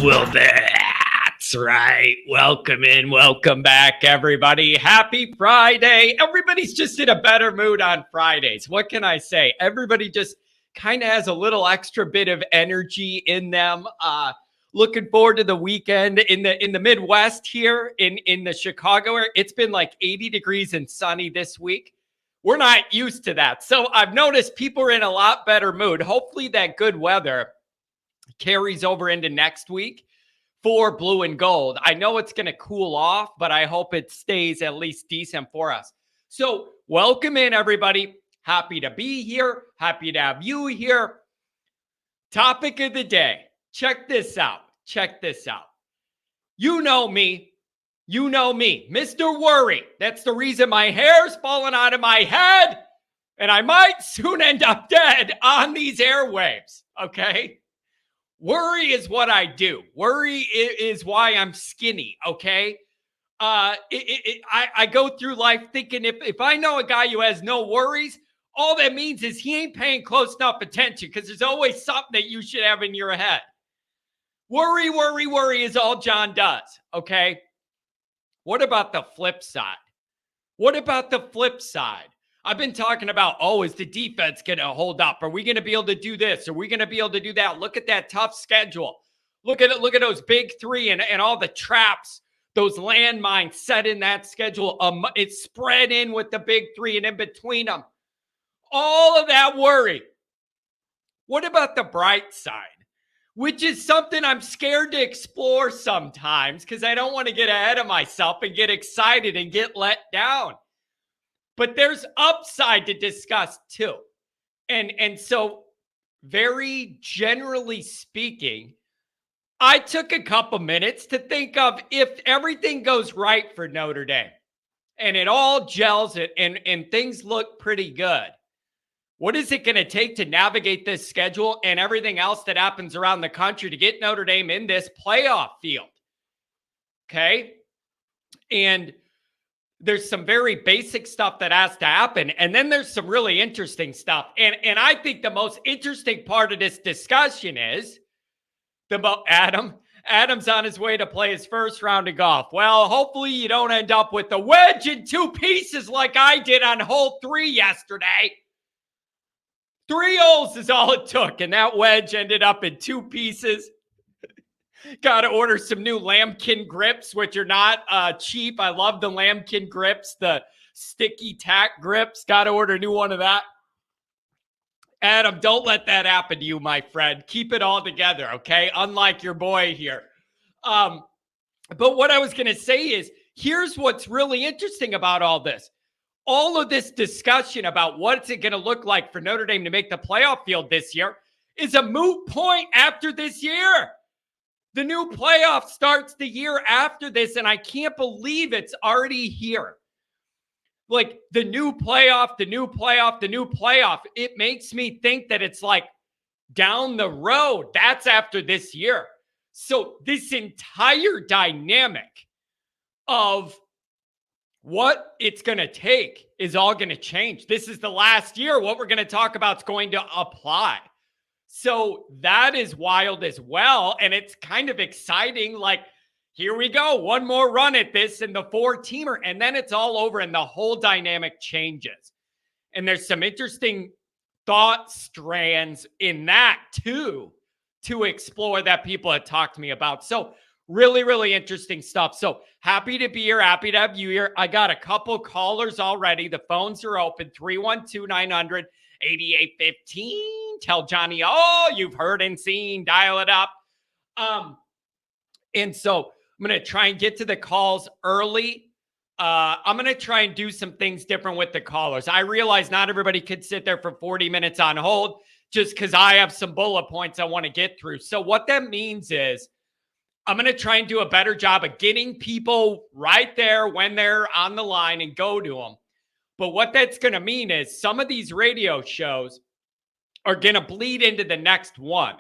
Well, that's right. Welcome in. Welcome back, everybody. Happy Friday. Everybody's just in a better mood on Fridays. What can I say? Everybody just kind of has a little extra bit of energy in them. Looking forward to the weekend in the Midwest here in the Chicago area. It's been like 80 degrees and sunny this week. We're not used to that. So I've noticed people are in a lot better mood. Hopefully that good weather carries over into next week for blue and gold. I know it's going to cool off, but I hope it stays at least decent for us. So welcome in, everybody. Happy to be here. Happy to have you here. Topic of the day. Check this out. Check this out. You know me. You know me. Mr. Worry. That's the reason my hair's falling out of my head, and I might soon end up dead on these airwaves, okay? Worry is what I do. Worry is why I'm skinny, okay? I go through life thinking if I know a guy who has no worries, all that means is he ain't paying close enough attention because there's always something that you should have in your head. Worry, worry, worry is all John does, okay? What about the flip side? What about the flip side? I've been talking about, is the defense going to hold up? Are we going to be able to do this? Are we going to be able to do that? Look at that tough schedule. Look at it. Look at those big three and all the traps, those landmines set in that schedule. It's spread in with the big three and in between them. All of that worry. What about the bright side? Which is something I'm scared to explore sometimes because I don't want to get ahead of myself and get excited and get let down. But there's upside to discuss too. And so very generally speaking, I took a couple minutes to think of if everything goes right for Notre Dame and it all gels it and things look pretty good. What is it going to take to navigate this schedule and everything else that happens around the country to get Notre Dame in this playoff field? Okay. And there's some very basic stuff that has to happen. And then there's some really interesting stuff. And I think the most interesting part of this discussion is Adam's on his way to play his first round of golf. Well, hopefully you don't end up with the wedge in two pieces like I did on hole 3 yesterday. 3 holes is all it took, and that wedge ended up in 2 pieces. Got to order some new lambkin grips, which are not cheap. I love the lambkin grips, the sticky tack grips. Got to order a new one of that. Adam, don't let that happen to you, my friend. Keep it all together, okay? Unlike your boy here. But what I was going to say is, here's what's really interesting about all this. All of this discussion about what's it going to look like for Notre Dame to make the playoff field this year is a moot point after this year. The new playoff starts the year after this, and I can't believe it's already here. Like the new playoff. It makes me think that it's like down the road. That's after this year. So this entire dynamic of what it's going to take is all going to change. This is the last year. What we're going to talk about is going to apply. So that is wild as well. And it's kind of exciting. Like, here we go. One more run at this and the 4-teamer. And then it's all over and the whole dynamic changes. And there's some interesting thought strands in that too to explore that people have talked to me about. So really, really interesting stuff. So happy to be here. Happy to have you here. I got a couple callers already. The phones are open. 312-900-8815. Tell Johnny, you've heard and seen. Dial it up. And so I'm going to try and get to the calls early. I'm going to try and do some things different with the callers. I realize not everybody could sit there for 40 minutes on hold just because I have some bullet points I want to get through. So what that means is I'm going to try and do a better job of getting people right there when they're on the line and go to them. But what that's going to mean is some of these radio shows are going to bleed into the next one.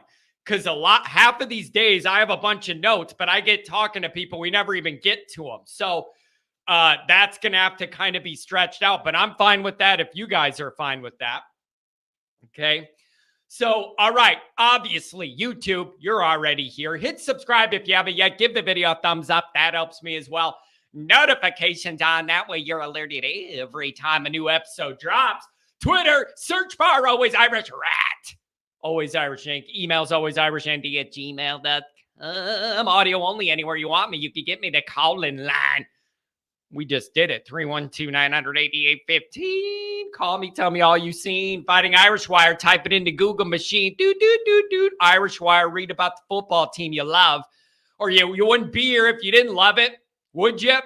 Because half of these days I have a bunch of notes, but I get talking to people, we never even get to them. So that's going to have to kind of be stretched out, but I'm fine with that if you guys are fine with that. Okay. So, all right, obviously, YouTube, you're already here. Hit subscribe if you haven't yet. Give the video a thumbs up. That helps me as well. Notifications on. That way you're alerted every time a new episode drops. Twitter, search bar, always Irish Rat. Always Irish Inc. Emails, always irishandy@gmail.com. Audio only anywhere you want me. You can get me the call-in line. We just did it. 312-900-8815. Call me. Tell me all you seen. Fighting Irish Wire. Type it into Google machine. Irish Wire. Read about the football team you love. Or you wouldn't be here if you didn't love it. Would you?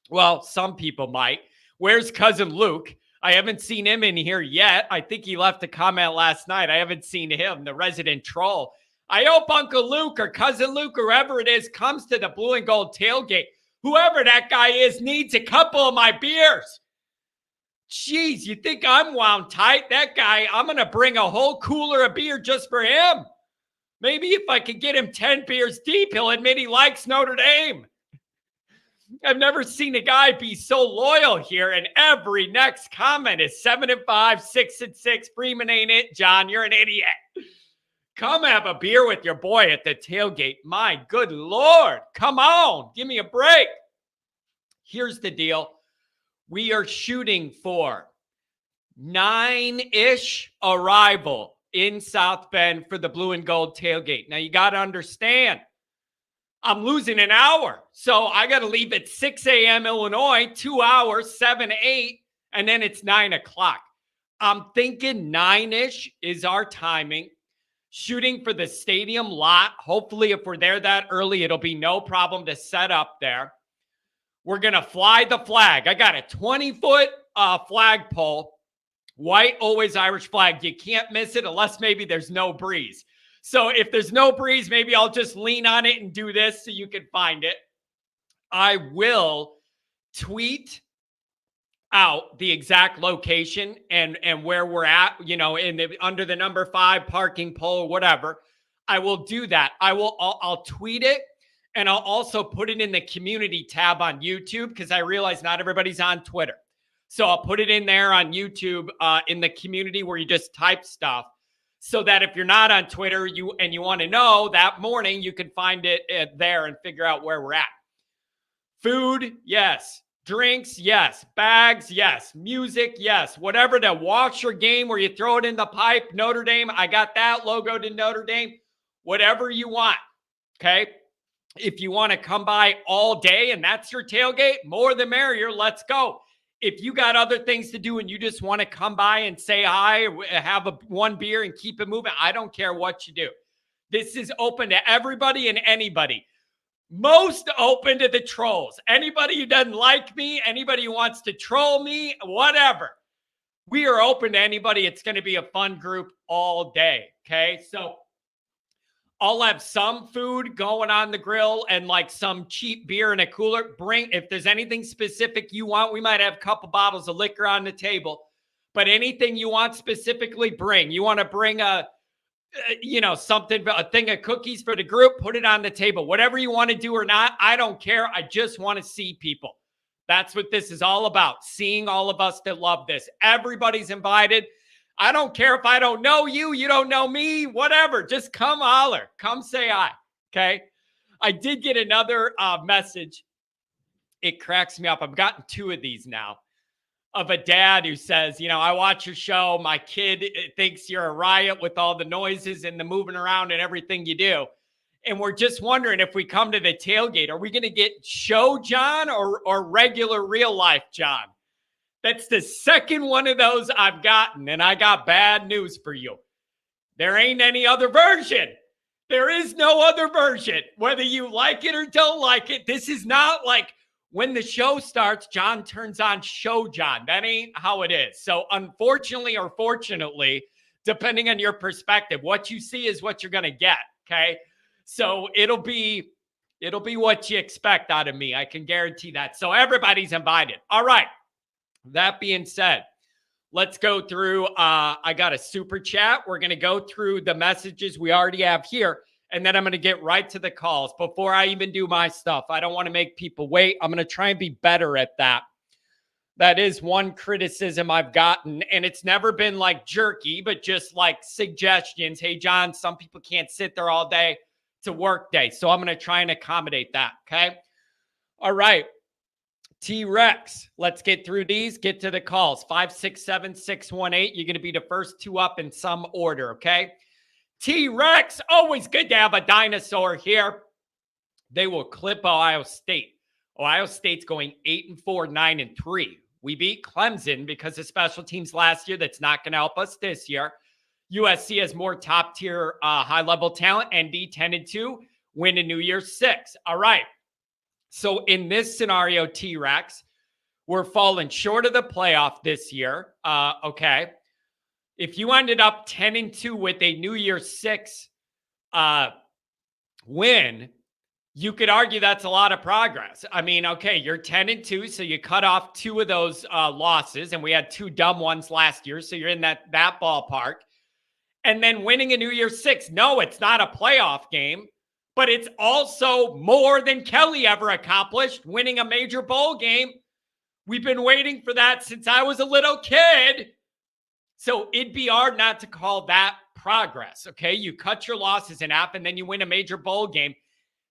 Well, some people might. Where's Cousin Luke? I haven't seen him in here yet. I think he left a comment last night. I haven't seen him, the resident troll. I hope Uncle Luke or Cousin Luke, or whoever it is, comes to the Blue and Gold tailgate. Whoever that guy is needs a couple of my beers. Jeez, you think I'm wound tight? That guy, I'm going to bring a whole cooler of beer just for him. Maybe if I could get him 10 beers deep, he'll admit he likes Notre Dame. I've never seen a guy be so loyal here, and every next comment is 7-5, 6-6. Freeman ain't it, John. You're an idiot. Come have a beer with your boy at the tailgate. My good Lord. Come on. Give me a break. Here's the deal. We are shooting for 9-ish arrival in South Bend for the Blue and Gold tailgate. Now, you got to understand, I'm losing an hour. So I got to leave at 6 a.m. Illinois, 2 hours, 7, 8, and then it's 9 o'clock. I'm thinking 9-ish is our timing. Shooting for the stadium lot. Hopefully, if we're there that early, it'll be no problem to set up there. We're going to fly the flag. I got a 20-foot flagpole. White, always Irish flag. You can't miss it unless maybe there's no breeze. So if there's no breeze, maybe I'll just lean on it and do this so you can find it. I will tweet out the exact location and where we're at, under the number 5 parking pole, whatever. I will do that. I'll tweet it, and I'll also put it in the community tab on YouTube, because I realize not everybody's on Twitter. So I'll put it in there on YouTube in the community where you just type stuff, so that if you're not on Twitter you want to know that morning, you can find it there and figure out where we're at. Food, yes. Drinks, yes. Bags, yes. Music, yes. Whatever, the washer game where you throw it in the pipe, Notre Dame, I got that logo to Notre Dame. Whatever you want, okay? If you want to come by all day and that's your tailgate, more the merrier, let's go. If you got other things to do and you just want to come by and say hi, have one beer and keep it moving, I don't care what you do. This is open to everybody and anybody. Most open to the trolls. Anybody who doesn't like me, anybody who wants to troll me, whatever. We are open to anybody. It's going to be a fun group all day, okay? So I'll have some food going on the grill and like some cheap beer in a cooler. If there's anything specific you want, we might have a couple bottles of liquor on the table. But anything you want specifically, bring. You want to bring a thing of cookies for the group, put it on the table. Whatever you want to do or not, I don't care. I just want to see people. That's what this is all about. Seeing all of us that love this. Everybody's invited. I don't care if I don't know you, you don't know me, whatever. Just come holler. Come say hi, okay? I did get another message. It cracks me up. I've gotten 2 of these now. Of a dad who says, I watch your show. My kid thinks you're a riot with all the noises and the moving around and everything you do. And we're just wondering, if we come to the tailgate, are we going to get show John or regular real life John? That's the second one of those I've gotten, and I got bad news for you. There ain't any other version. There is no other version. Whether you like it or don't like it, this is not like when the show starts, John turns on Show John. That ain't how it is. So unfortunately or fortunately, depending on your perspective, what you see is what you're going to get, okay? So it'll be what you expect out of me. I can guarantee that. So everybody's invited. All right. That being said, let's go through. I got a super chat. We're going to go through the messages we already have here, and then I'm going to get right to the calls before I even do my stuff. I don't want to make people wait. I'm going to try and be better at that That is one criticism I've gotten, and it's never been like jerky, but just like suggestions. Hey, John, some people can't sit there all day. It's a work day, so I'm going to try and accommodate that, okay? All right. T-Rex, let's get through these. Get to the calls. 567-618. You're going to be the first two up in some order, okay? T-Rex, always good to have a dinosaur here. They will clip Ohio State. Ohio State's going 8-4, 9-3. We beat Clemson because of special teams last year. That's not going to help us this year. USC has more top-tier high-level talent. ND 10-2, win a New Year's 6. All right. So in this scenario, T-Rex, we're falling short of the playoff this year. Okay. If you ended up 10-2 with a New Year's 6 win, you could argue that's a lot of progress. I mean, okay, you're 10-2, so you cut off 2 of those losses, and we had 2 dumb ones last year, so you're in that ballpark. And then winning a New Year's 6, no, it's not a playoff game, but it's also more than Kelly ever accomplished, winning a major bowl game. We've been waiting for that since I was a little kid. So it'd be hard not to call that progress, okay? You cut your losses in half, and then you win a major bowl game.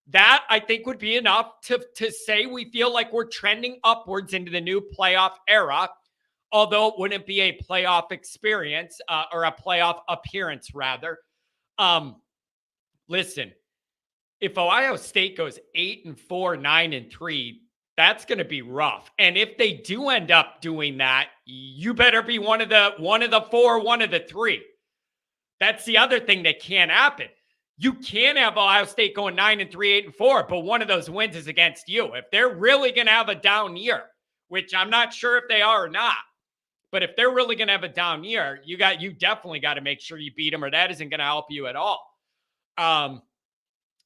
That, I think, would be enough to say we feel like we're trending upwards into the new playoff era, although it wouldn't be a playoff experience or a playoff appearance, rather. Listen, if Ohio State goes 8-4, 9-3, that's going to be rough. And if they do end up doing that, you better be one of the 4, one of the 3. That's the other thing that can't happen. You can't have Ohio State going 9-3, 8-4, but one of those wins is against you. If they're really going to have a down year, which I'm not sure if they are or not, but if they're really going to have a down year, you definitely got to make sure you beat them, or that isn't going to help you at all.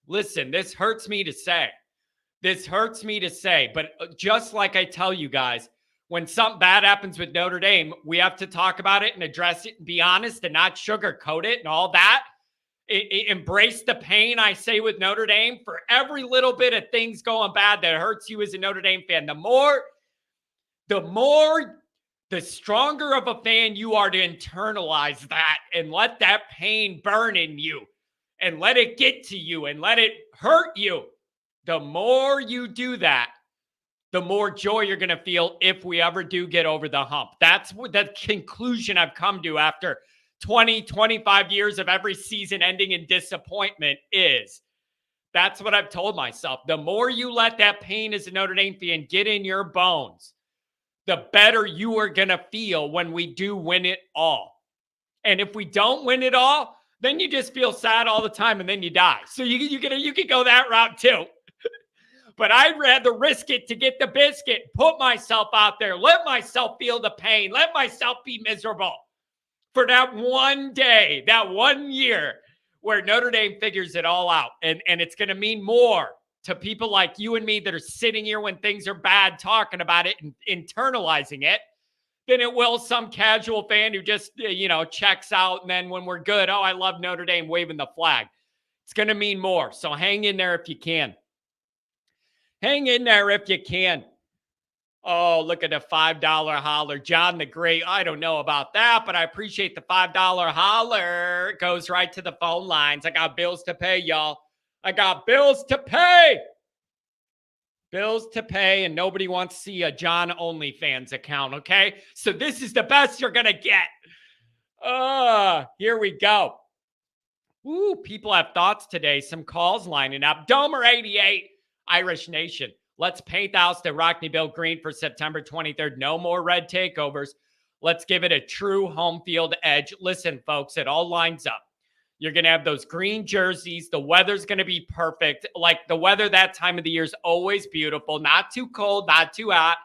Listen, this hurts me to say. But just like I tell you guys, when something bad happens with Notre Dame, we have to talk about it and address it and be honest and not sugarcoat it and all that. Embrace the pain, I say, with Notre Dame. For every little bit of things going bad that hurts you as a Notre Dame fan, the stronger of a fan you are to internalize that and let that pain burn in you and let it get to you and let it hurt you. The more you do that, the more joy you're going to feel if we ever do get over the hump. That's what the conclusion I've come to after 20, 25 years of every season ending in disappointment is. That's what I've told myself. The more you let that pain as a Notre Dame fan get in your bones, the better you are going to feel when we do win it all. And if we don't win it all, then you just feel sad all the time and then you die. So you could go that route too. But I'd rather risk it to get the biscuit, put myself out there, let myself feel the pain, let myself be miserable for that one day, that 1 year where Notre Dame figures it all out. And it's going to mean more to people like you and me that are sitting here when things are bad, talking about it and internalizing it, than it will some casual fan who just, checks out. And then when we're good, oh, I love Notre Dame, waving the flag. It's going to mean more. So hang in there if you can. Hang in there if you can. Oh, look at the $5 holler. John the Great. I don't know about that, but I appreciate the $5 holler. It goes right to the phone lines. I got bills to pay, y'all. I got bills to pay. Bills to pay, and nobody wants to see a John OnlyFans account, okay? So this is the best you're going to get. Here we go. Ooh, people have thoughts today. Some calls lining up. Domer 88, Irish Nation. Let's paint the house to Rockneyville green for September 23rd. No more red takeovers. Let's give it a true home field edge. Listen, folks, it all lines up. You're going to have those green jerseys. The weather's going to be perfect. Like the weather that time of the year is always beautiful. Not too cold, not too hot.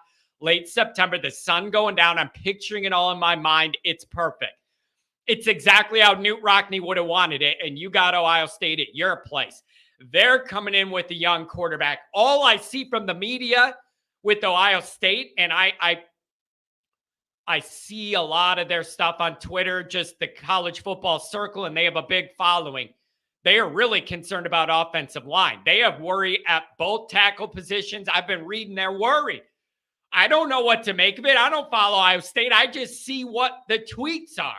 Late September, the sun going down. I'm picturing it all in my mind. It's perfect. It's exactly how Newt Rockne would have wanted it. And you got Ohio State at your place. They're coming in with a young quarterback. All I see from the media with Ohio State, and I see a lot of their stuff on Twitter, just the college football circle, and they have a big following. They are really concerned about offensive line. They have worry at both tackle positions. I've been reading they're worried. I don't know what to make of it. I don't follow Ohio State. I just see what the tweets are.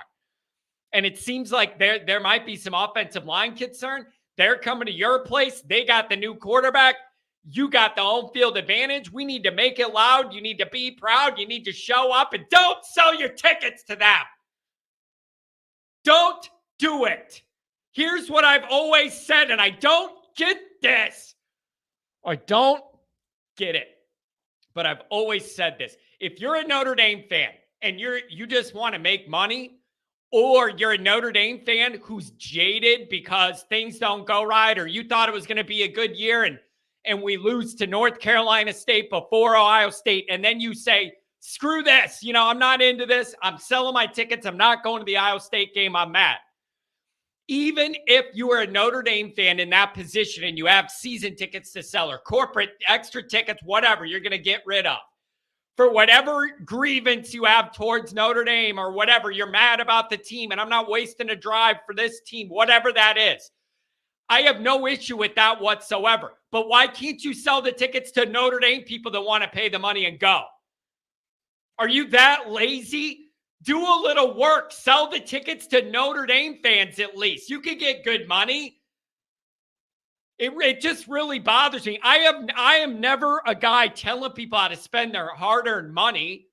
And it seems like there might be some offensive line concern. They're coming to your place. They got the new quarterback. You got the home field advantage. We need to make it loud. You need to be proud. You need to show up, and don't sell your tickets to them. Don't do it. Here's what I've always said, and I don't get this. I don't get it. But I've always said this. If you're a Notre Dame fan and you just want to make money, or you're a Notre Dame fan who's jaded because things don't go right, or you thought it was going to be a good year and we lose to North Carolina State before Ohio State, and then you say, screw this, I'm not into this. I'm selling my tickets. I'm not going to the Ohio State game. I'm mad. Even if you are a Notre Dame fan in that position and you have season tickets to sell or corporate extra tickets, whatever, you're going to get rid of. For whatever grievance you have towards Notre Dame or whatever, you're mad about the team, and I'm not wasting a drive for this team, whatever that is. I have no issue with that whatsoever. But why can't you sell the tickets to Notre Dame people that want to pay the money and go? Are you that lazy? Do a little work. Sell the tickets to Notre Dame fans at least. You could get good money. It just really bothers me. I am never a guy telling people how to spend their hard-earned money.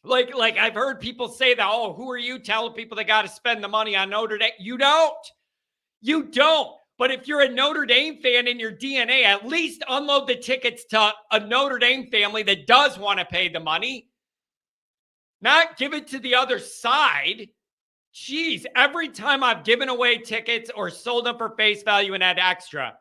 Like I've heard people say that, oh, who are you telling people they got to spend the money on Notre Dame? You don't. You don't. But if you're a Notre Dame fan in your DNA, at least unload the tickets to a Notre Dame family that does want to pay the money. Not give it to the other side. Jeez, every time I've given away tickets or sold them for face value and had extra,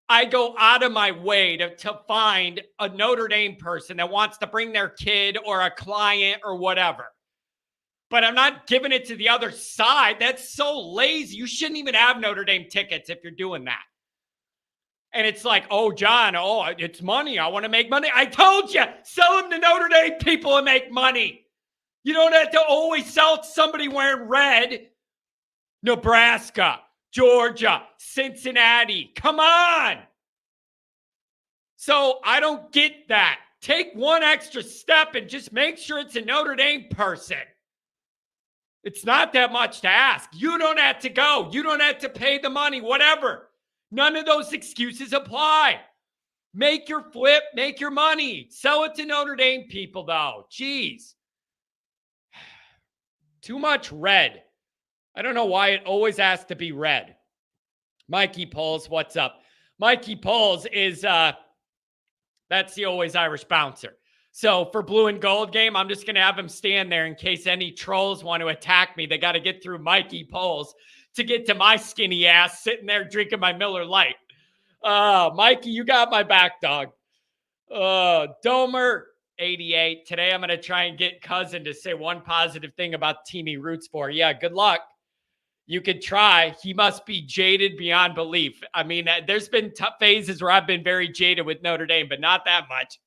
I go out of my way to find a Notre Dame person that wants to bring their kid or a client or whatever. But I'm not giving it to the other side. That's so lazy. You shouldn't even have Notre Dame tickets if you're doing that. And it's like, oh, John, it's money. I want to make money. I told you, sell them to Notre Dame people and make money. You don't have to always sell to somebody wearing red. Nebraska, Georgia, Cincinnati. Come on. So I don't get that. Take one extra step and just make sure it's a Notre Dame person. It's not that much to ask. You don't have to go. You don't have to pay the money, whatever. None of those excuses apply. Make your flip, make your money. Sell it to Notre Dame people, though. Jeez. Too much red. I don't know why it always has to be red. Mikey Poles, what's up? Mikey Poles is, that's the Always Irish bouncer. So for blue and gold game, I'm just going to have him stand there in case any trolls want to attack me. They got to get through Mikey Poles to get to my skinny ass sitting there drinking my Miller Lite. Mikey, you got my back, dog. Domer 88. Today I'm going to try and get Cousin to say one positive thing about the team he roots for. Yeah, good luck. You could try. He must be jaded beyond belief. I mean, there's been tough phases where I've been very jaded with Notre Dame, but not that much.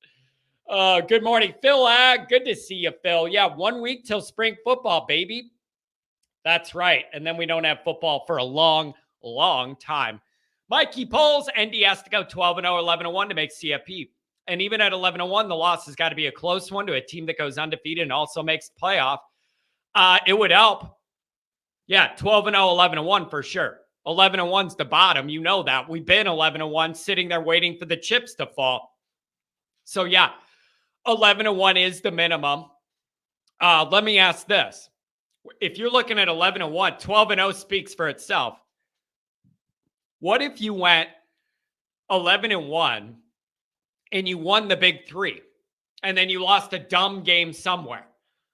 Good morning, Phil. Good to see you, Phil. Yeah, 1 week till spring football, baby. That's right. And then we don't have football for a long, long time. Mikey Poles, ND has to go 12-0, 11-1 to make CFP. And even at 11-1, the loss has got to be a close one to a team that goes undefeated and also makes the playoff. It would help. Yeah, 12-0, 11-1 for sure. 11-1's the bottom. You know that. We've been 11-1 sitting there waiting for the chips to fall. So, yeah, 11-1 is the minimum. Let me ask this. If you're looking at 11-1, 12-0 speaks for itself. What if you went 11-1 and you won the big three and then you lost a dumb game somewhere?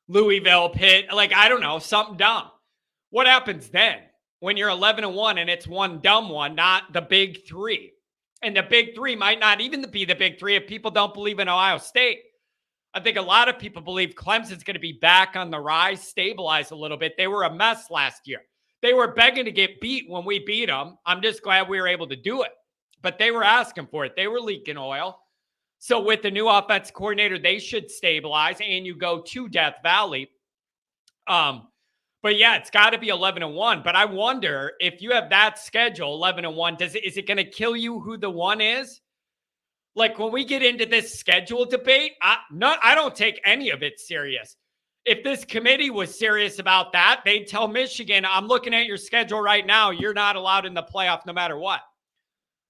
Louisville, Pitt, I don't know, something dumb. What happens then when you're 11-1 and it's one dumb one, not the big three? And the big three might not even be the big three if people don't believe in Ohio State. I think a lot of people believe Clemson's going to be back on the rise, stabilize a little bit. They were a mess last year. They were begging to get beat when we beat them. I'm just glad we were able to do it. But they were asking for it. They were leaking oil. So with the new offense coordinator, they should stabilize and you go to Death Valley. But yeah, it's got to be 11-1. But I wonder if you have that schedule, 11-1, is it going to kill you who the one is? Like when we get into this schedule debate, I don't take any of it serious. If this committee was serious about that, they'd tell Michigan, I'm looking at your schedule right now. You're not allowed in the playoff no matter what,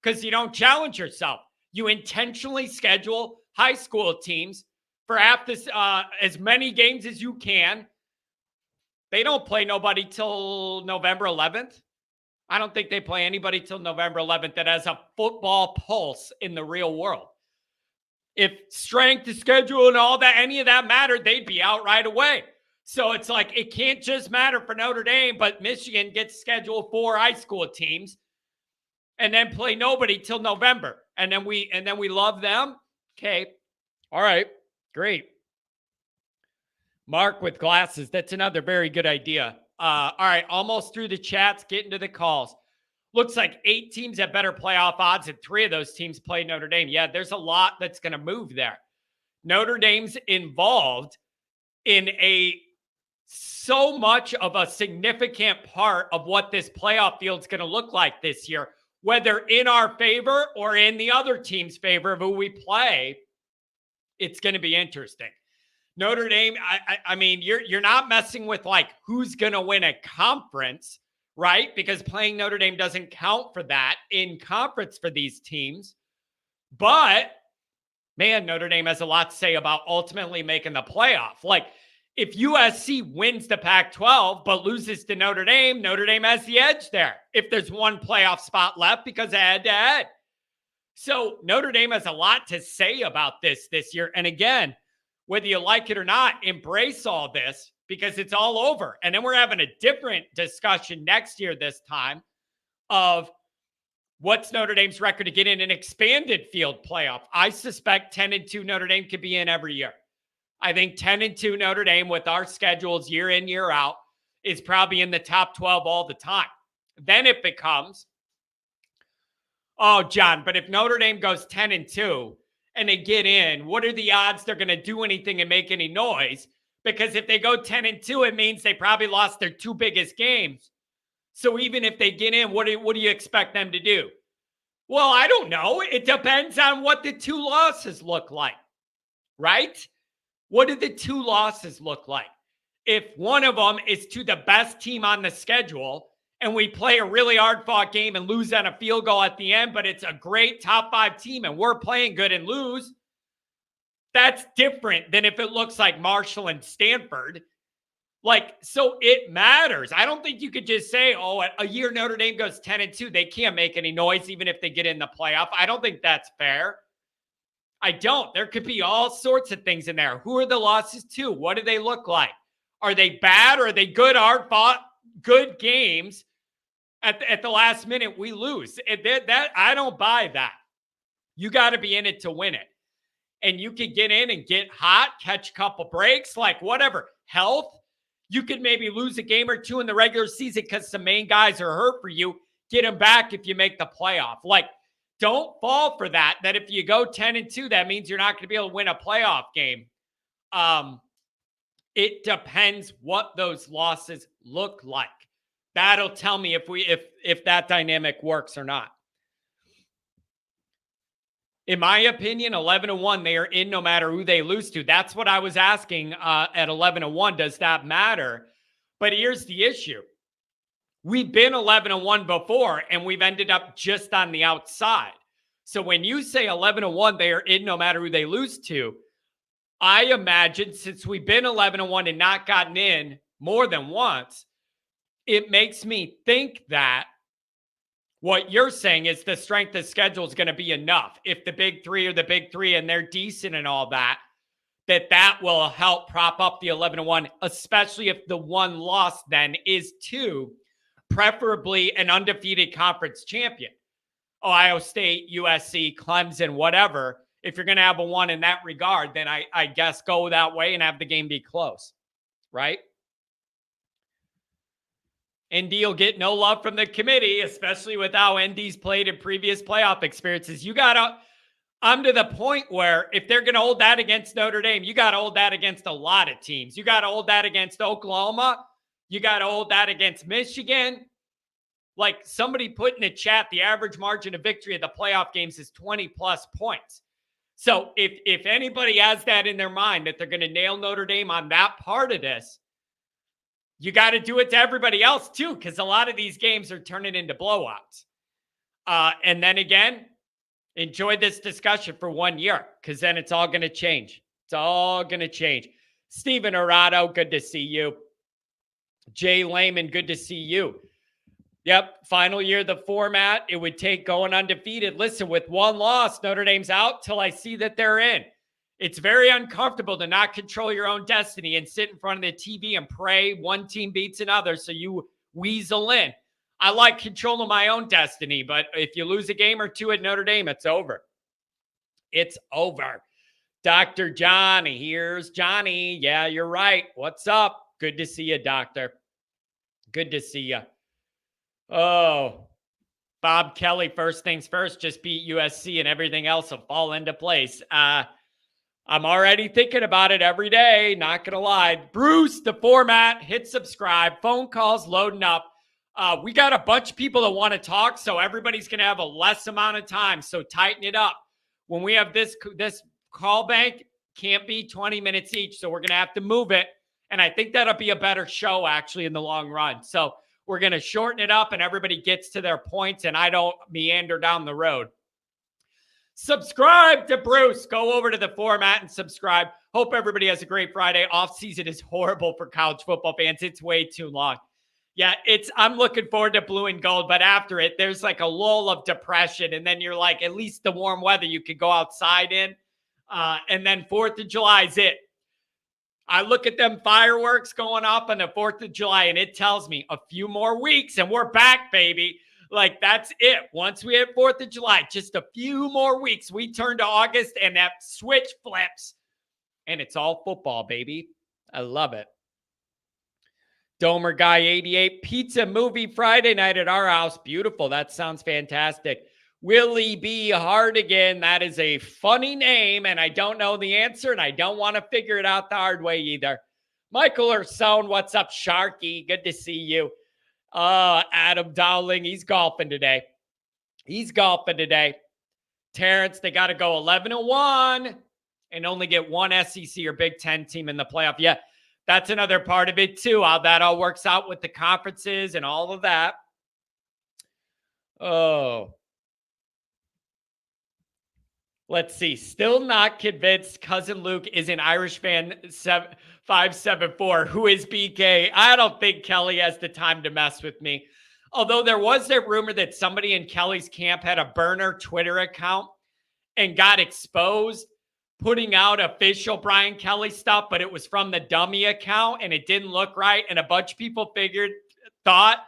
because you don't challenge yourself. You intentionally schedule high school teams for half this, as many games as you can. They don't play nobody till November 11th. I don't think they play anybody till November 11th that has a football pulse in the real world. If strength of schedule and all that, any of that mattered, they'd be out right away. So it's like, it can't just matter for Notre Dame, but Michigan gets scheduled 4 high school teams and then play nobody till November. And then we love them. Okay. All right. Great. Mark with glasses. That's another very good idea. All right. Almost through the chats, getting to the calls. Looks like 8 teams have better playoff odds, and 3 of those teams play Notre Dame. Yeah, there's a lot that's going to move there. Notre Dame's involved in so much of a significant part of what this playoff field's going to look like this year, whether in our favor or in the other team's favor of who we play. It's going to be interesting. Notre Dame, I mean, you're not messing with like who's going to win a conference, right? Because playing Notre Dame doesn't count for that in conference for these teams. But, man, Notre Dame has a lot to say about ultimately making the playoff. Like, if USC wins the Pac-12 but loses to Notre Dame has the edge there if there's one playoff spot left because of head-to-head. So Notre Dame has a lot to say about this year. And again, whether you like it or not, embrace all this because it's all over. And then we're having a different discussion next year this time of what's Notre Dame's record to get in an expanded field playoff. I suspect 10-2 Notre Dame could be in every year. I think 10-2 Notre Dame with our schedules year in, year out is probably in the top 12 all the time. Then it becomes, oh, John, but if Notre Dame goes 10-2 and they get in, what are the odds they're going to do anything and make any noise? Because if they go 10-2, it means they probably lost their 2 biggest games. So even if they get in, what do you expect them to do? Well, I don't know. It depends on what the 2 losses look like, right? What do the 2 losses look like? If one of them is to the best team on the schedule and we play a really hard-fought game and lose on a field goal at the end, but it's a great top 5 team and we're playing good and lose, that's different than if it looks like Marshall and Stanford. Like, so it matters. I don't think you could just say, oh, a year Notre Dame goes 10-2, they can't make any noise even if they get in the playoff. I don't think that's fair. I don't. There could be all sorts of things in there. Who are the losses to? What do they look like? Are they bad or are they good, hard-fought, good games? At the last minute, we lose. That I don't buy that. You got to be in it to win it. And you could get in and get hot, catch a couple breaks, like whatever. Health, you could maybe lose a game or 2 in the regular season because some main guys are hurt for you. Get them back if you make the playoff. Like, don't fall for that if you go 10-2, that means you're not going to be able to win a playoff game. It depends what those losses look like. That'll tell me if that dynamic works or not. In my opinion, 11-1, they are in no matter who they lose to. That's what I was asking at 11-1. Does that matter? But here's the issue. We've been 11-1 before, and we've ended up just on the outside. So when you say 11-1, they are in no matter who they lose to, I imagine since we've been 11-1 and not gotten in more than once, it makes me think that what you're saying is the strength of schedule is going to be enough. If the big 3 are the big 3 and they're decent and all that, that will help prop up the 11-1, especially if the one loss then is to preferably an undefeated conference champion. Ohio State, USC, Clemson, whatever. If you're going to have a 1 in that regard, then I guess go that way and have the game be close, right? ND will get no love from the committee, especially with how ND's played in previous playoff experiences. I'm to the point where if they're going to hold that against Notre Dame, you got to hold that against a lot of teams. You got to hold that against Oklahoma. You got to hold that against Michigan. Like somebody put in the chat, the average margin of victory of the playoff games is 20 plus points. So if anybody has that in their mind that they're going to nail Notre Dame on that part of this, you got to do it to everybody else too, because a lot of these games are turning into blowouts. And then again, enjoy this discussion for 1 year, because then it's all going to change. It's all going to change. Steven Arado, good to see you. Jay Lehman, good to see you. Yep, final year of the format. It would take going undefeated. Listen, with one loss, Notre Dame's out till I see that they're in. It's very uncomfortable to not control your own destiny and sit in front of the TV and pray one team beats another so you weasel in. I like controlling my own destiny, but if you lose a game or two at Notre Dame, it's over. It's over. Dr. Johnny, here's Johnny. Yeah, you're right. What's up? Good to see you, doctor. Good to see you. Oh, Bob Kelly, first things first, just beat USC and everything else will fall into place. I'm already thinking about it every day, not going to lie. Bruce, the format, hit subscribe, phone calls loading up. We got a bunch of people that want to talk, so everybody's going to have a less amount of time, so tighten it up. When we have this call bank, can't be 20 minutes each, so we're going to have to move it, and I think that'll be a better show, actually, in the long run. So we're going to shorten it up and everybody gets to their points and I don't meander down the road. Subscribe to Bruce. Go over to the format and subscribe. Hope everybody has a great Friday. Off season is horrible for college football fans. It's way too long. Yeah, I'm looking forward to blue and gold, but after it, there's like a lull of depression. And then you're like, at least the warm weather you could go outside in. And then 4th of July is it. I look at them fireworks going up on the 4th of July, and it tells me a few more weeks, and we're back, baby. Like, that's it. Once we hit 4th of July, just a few more weeks, we turn to August, and that switch flips, and it's all football, baby. I love it. Domer Guy 88, pizza movie Friday night at our house. Beautiful. That sounds fantastic. Willie B. Hardigan, that is a funny name, and I don't know the answer, and I don't want to figure it out the hard way either. Michael Ursone, what's up, Sharky? Good to see you. Adam Dowling, he's golfing today. Terrence, they got to go 11-1 and only get one SEC or Big Ten team in the playoff. Yeah, that's another part of it, too, how that all works out with the conferences and all of that. Oh, let's see. Still not convinced Cousin Luke is an Irish fan 574. Who is BK? I don't think Kelly has the time to mess with me. Although there was a rumor that somebody in Kelly's camp had a burner Twitter account and got exposed putting out official Brian Kelly stuff, but it was from the dummy account and it didn't look right. And a bunch of people thought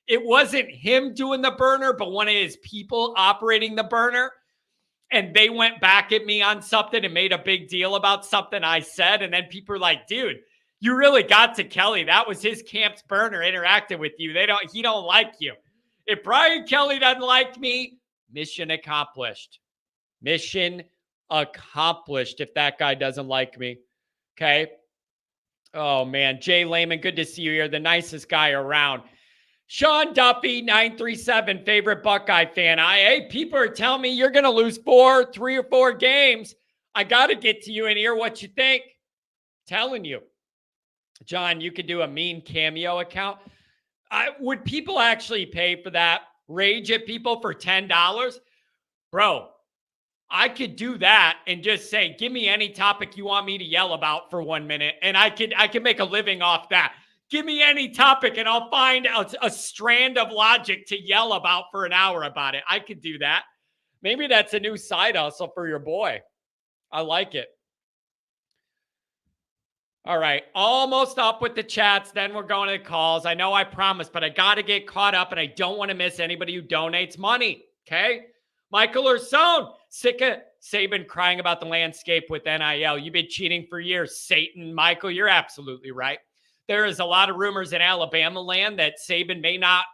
it wasn't him doing the burner, but one of his people operating the burner. And they went back at me on something and made a big deal about something I said. And then people are like, dude, you really got to Kelly. That was his camp's burner interacting with you. He don't like you. If Brian Kelly doesn't like me, mission accomplished. Mission accomplished if that guy doesn't like me. Okay. Oh man. Jay Lehman, good to see you here. The nicest guy around. Sean Duffy, 937, favorite Buckeye fan. Hey, people are telling me you're going to lose 3 or 4 games. I got to get to you and hear what you think. Telling you. John, you could do a mean cameo account. Would people actually pay for that? Rage at people for $10? Bro, I could do that and just say, give me any topic you want me to yell about for 1 minute. And I could make a living off that. Give me any topic and I'll find a strand of logic to yell about for an hour about it. I could do that. Maybe that's a new side hustle for your boy. I like it. All right. Almost up with the chats. Then we're going to the calls. I know I promised, but I got to get caught up and I don't want to miss anybody who donates money. Okay. Michael Ursone, sick of Saban crying about the landscape with NIL. You've been cheating for years, Satan. Michael, you're absolutely right. There is a lot of rumors in Alabama land that Saban may not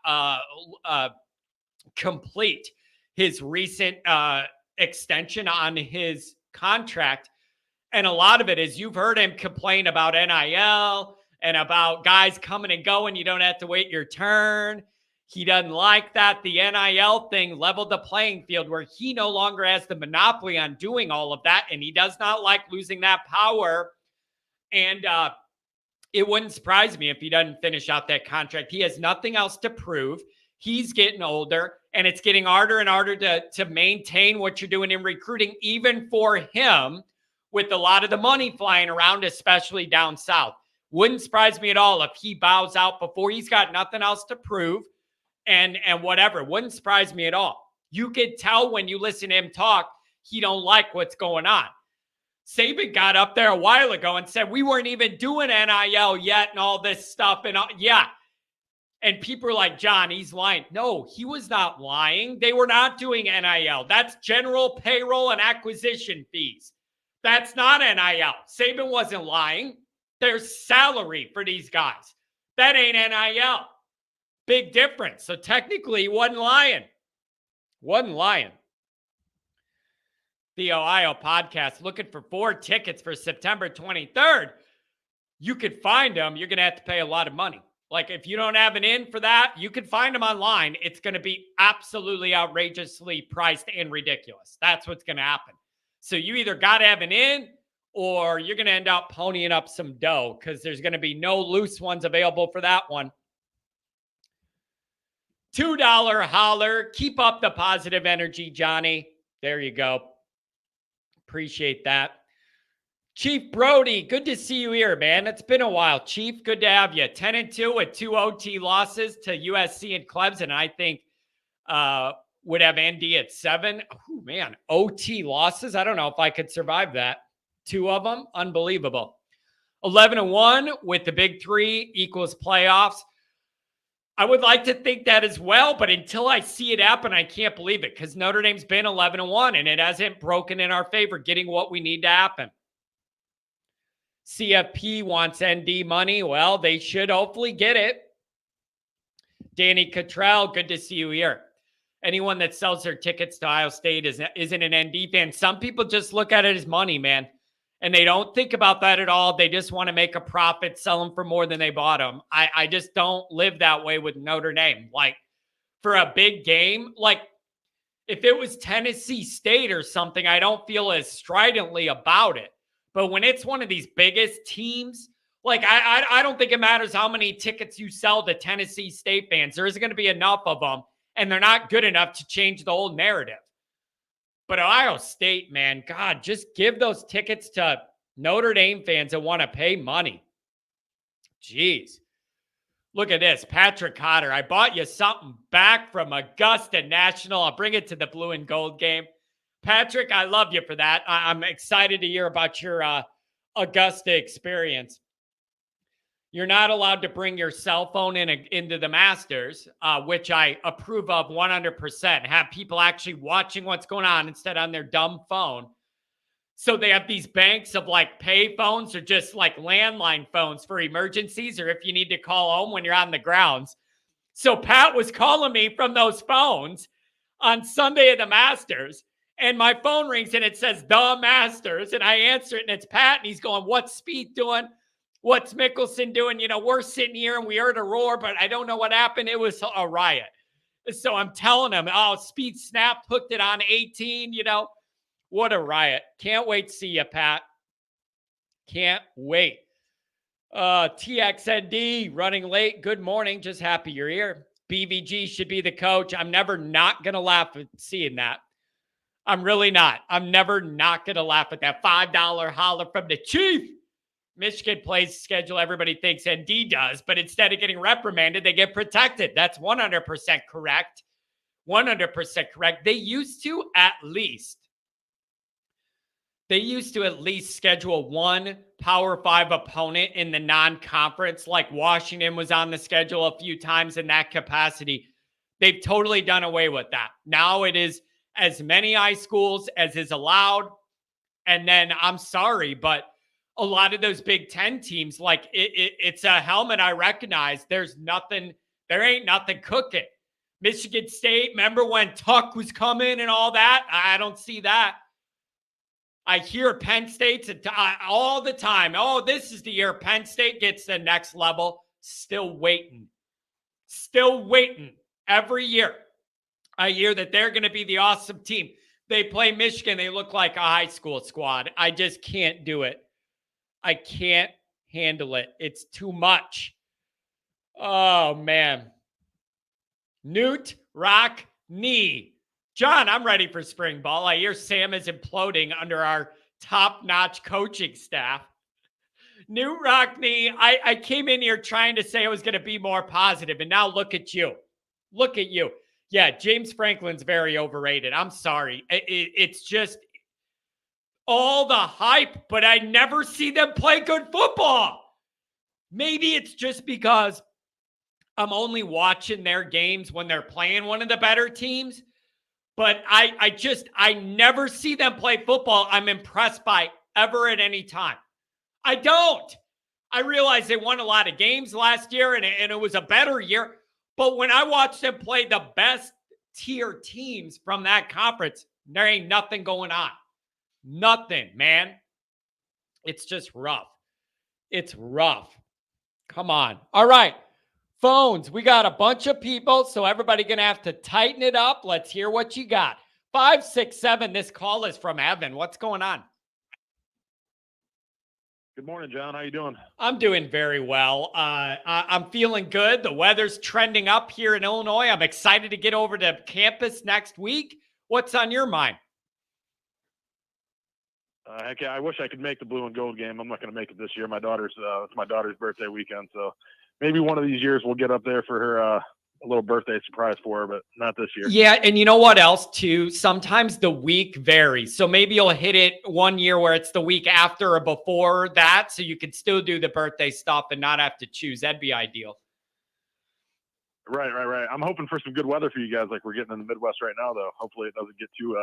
complete his recent extension on his contract. And a lot of it is you've heard him complain about NIL and about guys coming and going. You don't have to wait your turn. He doesn't like that. The NIL thing leveled the playing field where he no longer has the monopoly on doing all of that, and he does not like losing that power. And it wouldn't surprise me if he doesn't finish out that contract. He has nothing else to prove. He's getting older, and it's getting harder and harder to maintain what you're doing in recruiting, even for him, with a lot of the money flying around, especially down south. Wouldn't surprise me at all if he bows out before he's got nothing else to prove. And whatever, wouldn't surprise me at all. You could tell when you listen to him talk, he don't like what's going on. Saban got up there a while ago and said we weren't even doing NIL yet and all this stuff. And yeah. And people are like, John, he's lying. No, he was not lying. They were not doing NIL. That's general payroll and acquisition fees. That's not NIL. Saban wasn't lying. There's salary for these guys. That ain't NIL. Big difference. So technically, he wasn't lying. Wasn't lying. The Ohio podcast looking for 4 tickets for September 23rd. You could find them. You're going to have to pay a lot of money. Like, if you don't have an in for that, you can find them online. It's going to be absolutely outrageously priced and ridiculous. That's what's going to happen. So you either got to have an in or you're going to end up ponying up some dough because there's going to be no loose ones available for that one. $2 holler. Keep up the positive energy, Johnny. There you go. Appreciate that. Chief Brody, good to see you here, man. It's been a while. Chief, good to have you. 10-2 with 2 OT losses to USC and Clemson. I think would have ND at 7. Oh, man, OT losses. I don't know if I could survive that. 2 of them, unbelievable. 11-1 with the big 3 equals playoffs. I would like to think that as well, but until I see it happen, I can't believe it because Notre Dame's been 11-1 and it hasn't broken in our favor, getting what we need to happen. CFP wants ND money. Well, they should hopefully get it. Danny Cottrell, good to see you here. Anyone that sells their tickets to Ohio State isn't an ND fan. Some people just look at it as money, man. And they don't think about that at all. They just want to make a profit, sell them for more than they bought them. I just don't live that way with Notre Dame. Like, for a big game, like, if it was Tennessee State or something, I don't feel as stridently about it. But when it's one of these biggest teams, like, I don't think it matters how many tickets you sell to Tennessee State fans. There isn't going to be enough of them, and they're not good enough to change the whole narrative. But Ohio State, man, God, just give those tickets to Notre Dame fans that want to pay money. Jeez. Look at this. Patrick Cotter, I bought you something back from Augusta National. I'll bring it to the blue and gold game. Patrick, I love you for that. I'm excited to hear about your Augusta experience. You're not allowed to bring your cell phone into the Masters, which I approve of 100%. Have people actually watching what's going on instead on their dumb phone. So they have these banks of like pay phones or just like landline phones for emergencies or if you need to call home when you're on the grounds. So Pat was calling me from those phones on Sunday at the Masters. And my phone rings and it says the Masters. And I answer it and it's Pat. And he's going, what's Spieth doing? What's Mickelson doing? You know, we're sitting here and we heard a roar, but I don't know what happened. It was a riot. So I'm telling him, oh, Spieth snapped, hooked it on 18, you know. What a riot. Can't wait to see you, Pat. Can't wait. TXND running late. Good morning. Just happy you're here. BVG should be the coach. I'm never not going to laugh at seeing that. I'm really not. I'm never not going to laugh at that. $5 holler from the Chief. Michigan plays schedule everybody thinks ND does, but instead of getting reprimanded, they get protected. That's 100% correct. 100% correct. They used to at least schedule one Power 5 opponent in the non-conference, like Washington was on the schedule a few times in that capacity. They've totally done away with that. Now it is as many high schools as is allowed. And then I'm sorry, but a lot of those Big Ten teams, like it's a helmet I recognize. There ain't nothing cooking. Michigan State, remember when Tuck was coming and all that? I don't see that. I hear Penn State's all the time. Oh, this is the year Penn State gets the next level. Still waiting. Every year, I hear that they're going to be the awesome team. They play Michigan. They look like a high school squad. I just can't do it. I can't handle it. It's too much. Oh, man. Newt, Rock, Knee. John, I'm ready for spring ball. I hear Sam is imploding under our top-notch coaching staff. Newt, Rock, Knee. I came in here trying to say I was going to be more positive, and now look at you. Look at you. Yeah, James Franklin's very overrated. I'm sorry. It's just all the hype, but I never see them play good football. Maybe it's just because I'm only watching their games when they're playing one of the better teams. But I never see them play football I'm impressed by ever at any time. I don't. I realize they won a lot of games last year and it was a better year. But when I watch them play the best tier teams from that conference, there ain't nothing going on. Nothing, man. It's just rough. It's rough. Come on. All right. Phones. We got a bunch of people, so everybody going to have to tighten it up. Let's hear what you got. 567. This call is from Evan. What's going on? Good morning, John. How you doing? I'm doing very well. I'm feeling good. The weather's trending up here in Illinois. I'm excited to get over to campus next week. What's on your mind? Heck yeah, I wish I could make the blue and gold game. I'm not going to make it this year. It's my daughter's birthday weekend, so maybe one of these years we'll get up there for her a little birthday surprise for her, but not this year. Yeah, and you know what else too? Sometimes the week varies. So maybe you'll hit it one year where it's the week after or before that, so you could still do the birthday stuff and not have to choose. That'd be ideal. Right. I'm hoping for some good weather for you guys like we're getting in the Midwest right now, though. Hopefully it doesn't get too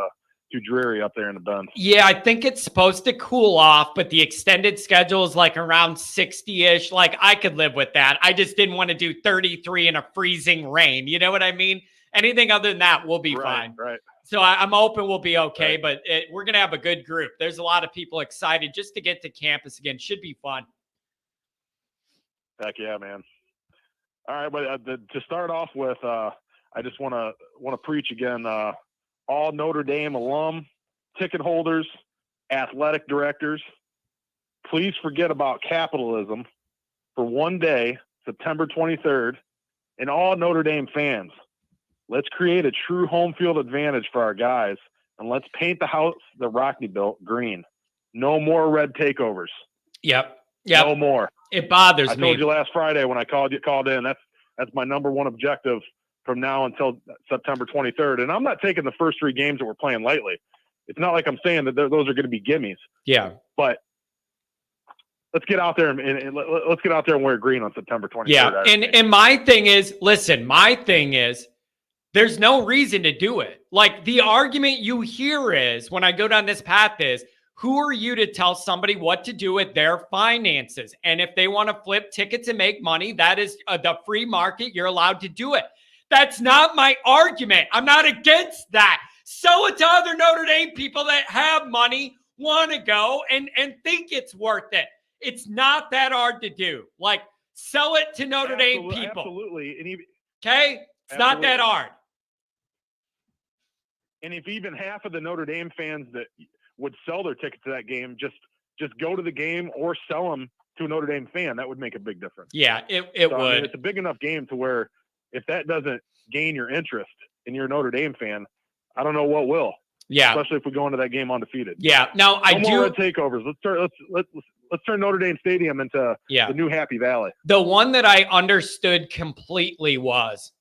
dreary up there in the Bend. Yeah, I think it's supposed to cool off, but the extended schedule is like around 60-ish. Like I could live with that. I just didn't want to do 33 in a freezing rain. You know what I mean? Anything other than that will be fine. Right. So I'm hoping we'll be okay, but we're going to have a good group. There's a lot of people excited just to get to campus again. Should be fun. Heck yeah, man. All right, but to start off with, I just want to preach again. All Notre Dame alum, ticket holders, athletic directors, please forget about capitalism for one day, September 23rd, and all Notre Dame fans. Let's create a true home field advantage for our guys, and let's paint the house that Rockne built green. No more red takeovers. Yep. No more. It bothers me. I told you last Friday when I called in. That's my number one objective from now until September 23rd. And I'm not taking the first three games that we're playing lightly. It's not like I'm saying that those are going to be gimmies. Yeah. But let's get out there and let's get out there and wear green on September 23rd. Yeah. And my thing is, there's no reason to do it. Like the argument you hear is when I go down this path is, who are you to tell somebody what to do with their finances? And if they want to flip tickets and make money, that is the free market. You're allowed to do it. That's not my argument. I'm not against that. Sell it to other Notre Dame people that have money, want to go, and think it's worth it. It's not that hard to do. Like, sell it to Notre Dame people. Absolutely. Okay? It's not that hard. And if even half of the Notre Dame fans that would sell their ticket to that game, just go to the game or sell them to a Notre Dame fan, that would make a big difference. Yeah, it would. I mean, it's a big enough game to where if that doesn't gain your interest and you're a Notre Dame fan, I don't know what will. Yeah. Especially if we go into that game undefeated. Yeah. Now no more red takeovers. Let's turn Notre Dame Stadium into the new Happy Valley. The one that I understood completely was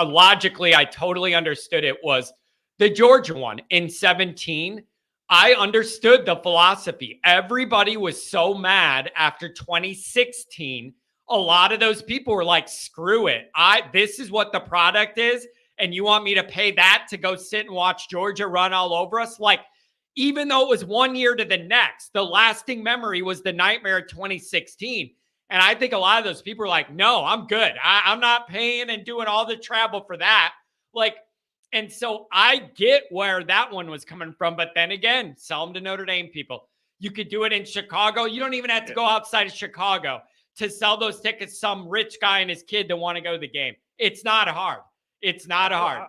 logically, I totally understood it was the Georgia one in 2017. I understood the philosophy. Everybody was so mad after 2016. A lot of those people were like, screw it. This is what the product is. And you want me to pay that to go sit and watch Georgia run all over us? Like, even though it was 1 year to the next, the lasting memory was the nightmare of 2016. And I think a lot of those people are like, no, I'm good. I'm not paying and doing all the travel for that. Like, and so I get where that one was coming from. But then again, sell them to Notre Dame people. You could do it in Chicago. You don't even have to go outside of Chicago to sell those tickets. Some rich guy and his kid that want to go to the game. It's not hard. It's not hard.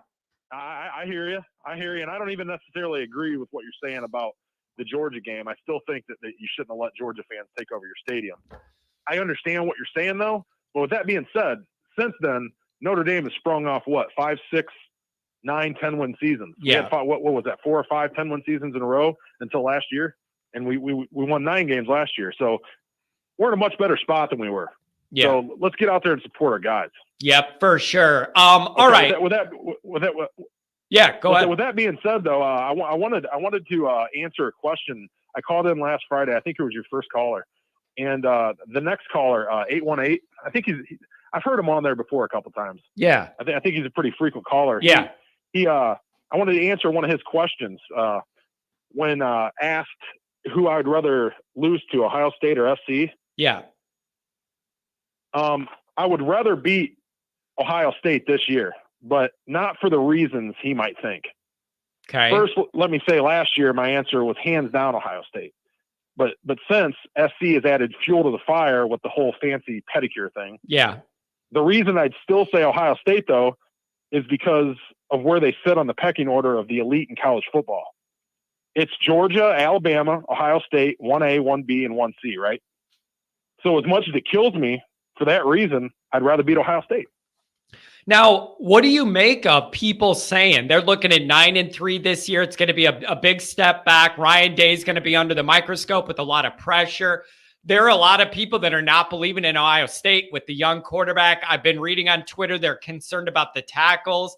I hear you. And I don't even necessarily agree with what you're saying about the Georgia game. I still think that you shouldn't have let Georgia fans take over your stadium. I understand what you're saying, though. But with that being said, since then, Notre Dame has sprung off, 5, 6, 9, 10-win seasons. Yeah. We had, what was that, 4 or 5 10-win seasons in a row until last year? And we won 9 games last year. So we're in a much better spot than we were. Yeah. So let's get out there and support our guys. Yep, for sure. All right. Yeah, go ahead. With that being said, though, I wanted to answer a question. I called in last Friday. I think it was your first caller, and the next caller, 818. I think I've heard him on there before a couple times. Yeah, I think he's a pretty frequent caller. Yeah. I wanted to answer one of his questions when asked who I would rather lose to, Ohio State or SC. Yeah. I would rather beat Ohio State this year, but not for the reasons he might think. Okay. First, let me say last year my answer was hands down Ohio State. But since SC has added fuel to the fire with the whole fancy pedicure thing. Yeah. The reason I'd still say Ohio State, though, is because of where they sit on the pecking order of the elite in college football. It's Georgia, Alabama, Ohio State, 1A, 1B, and 1C, right? So as much as it kills me for that reason, I'd rather beat Ohio State. Now, what do you make of people saying they're looking at 9-3 this year? It's going to be a big step back. Ryan Day is going to be under the microscope with a lot of pressure. There are a lot of people that are not believing in Ohio State with the young quarterback. I've been reading on Twitter, they're concerned about the tackles.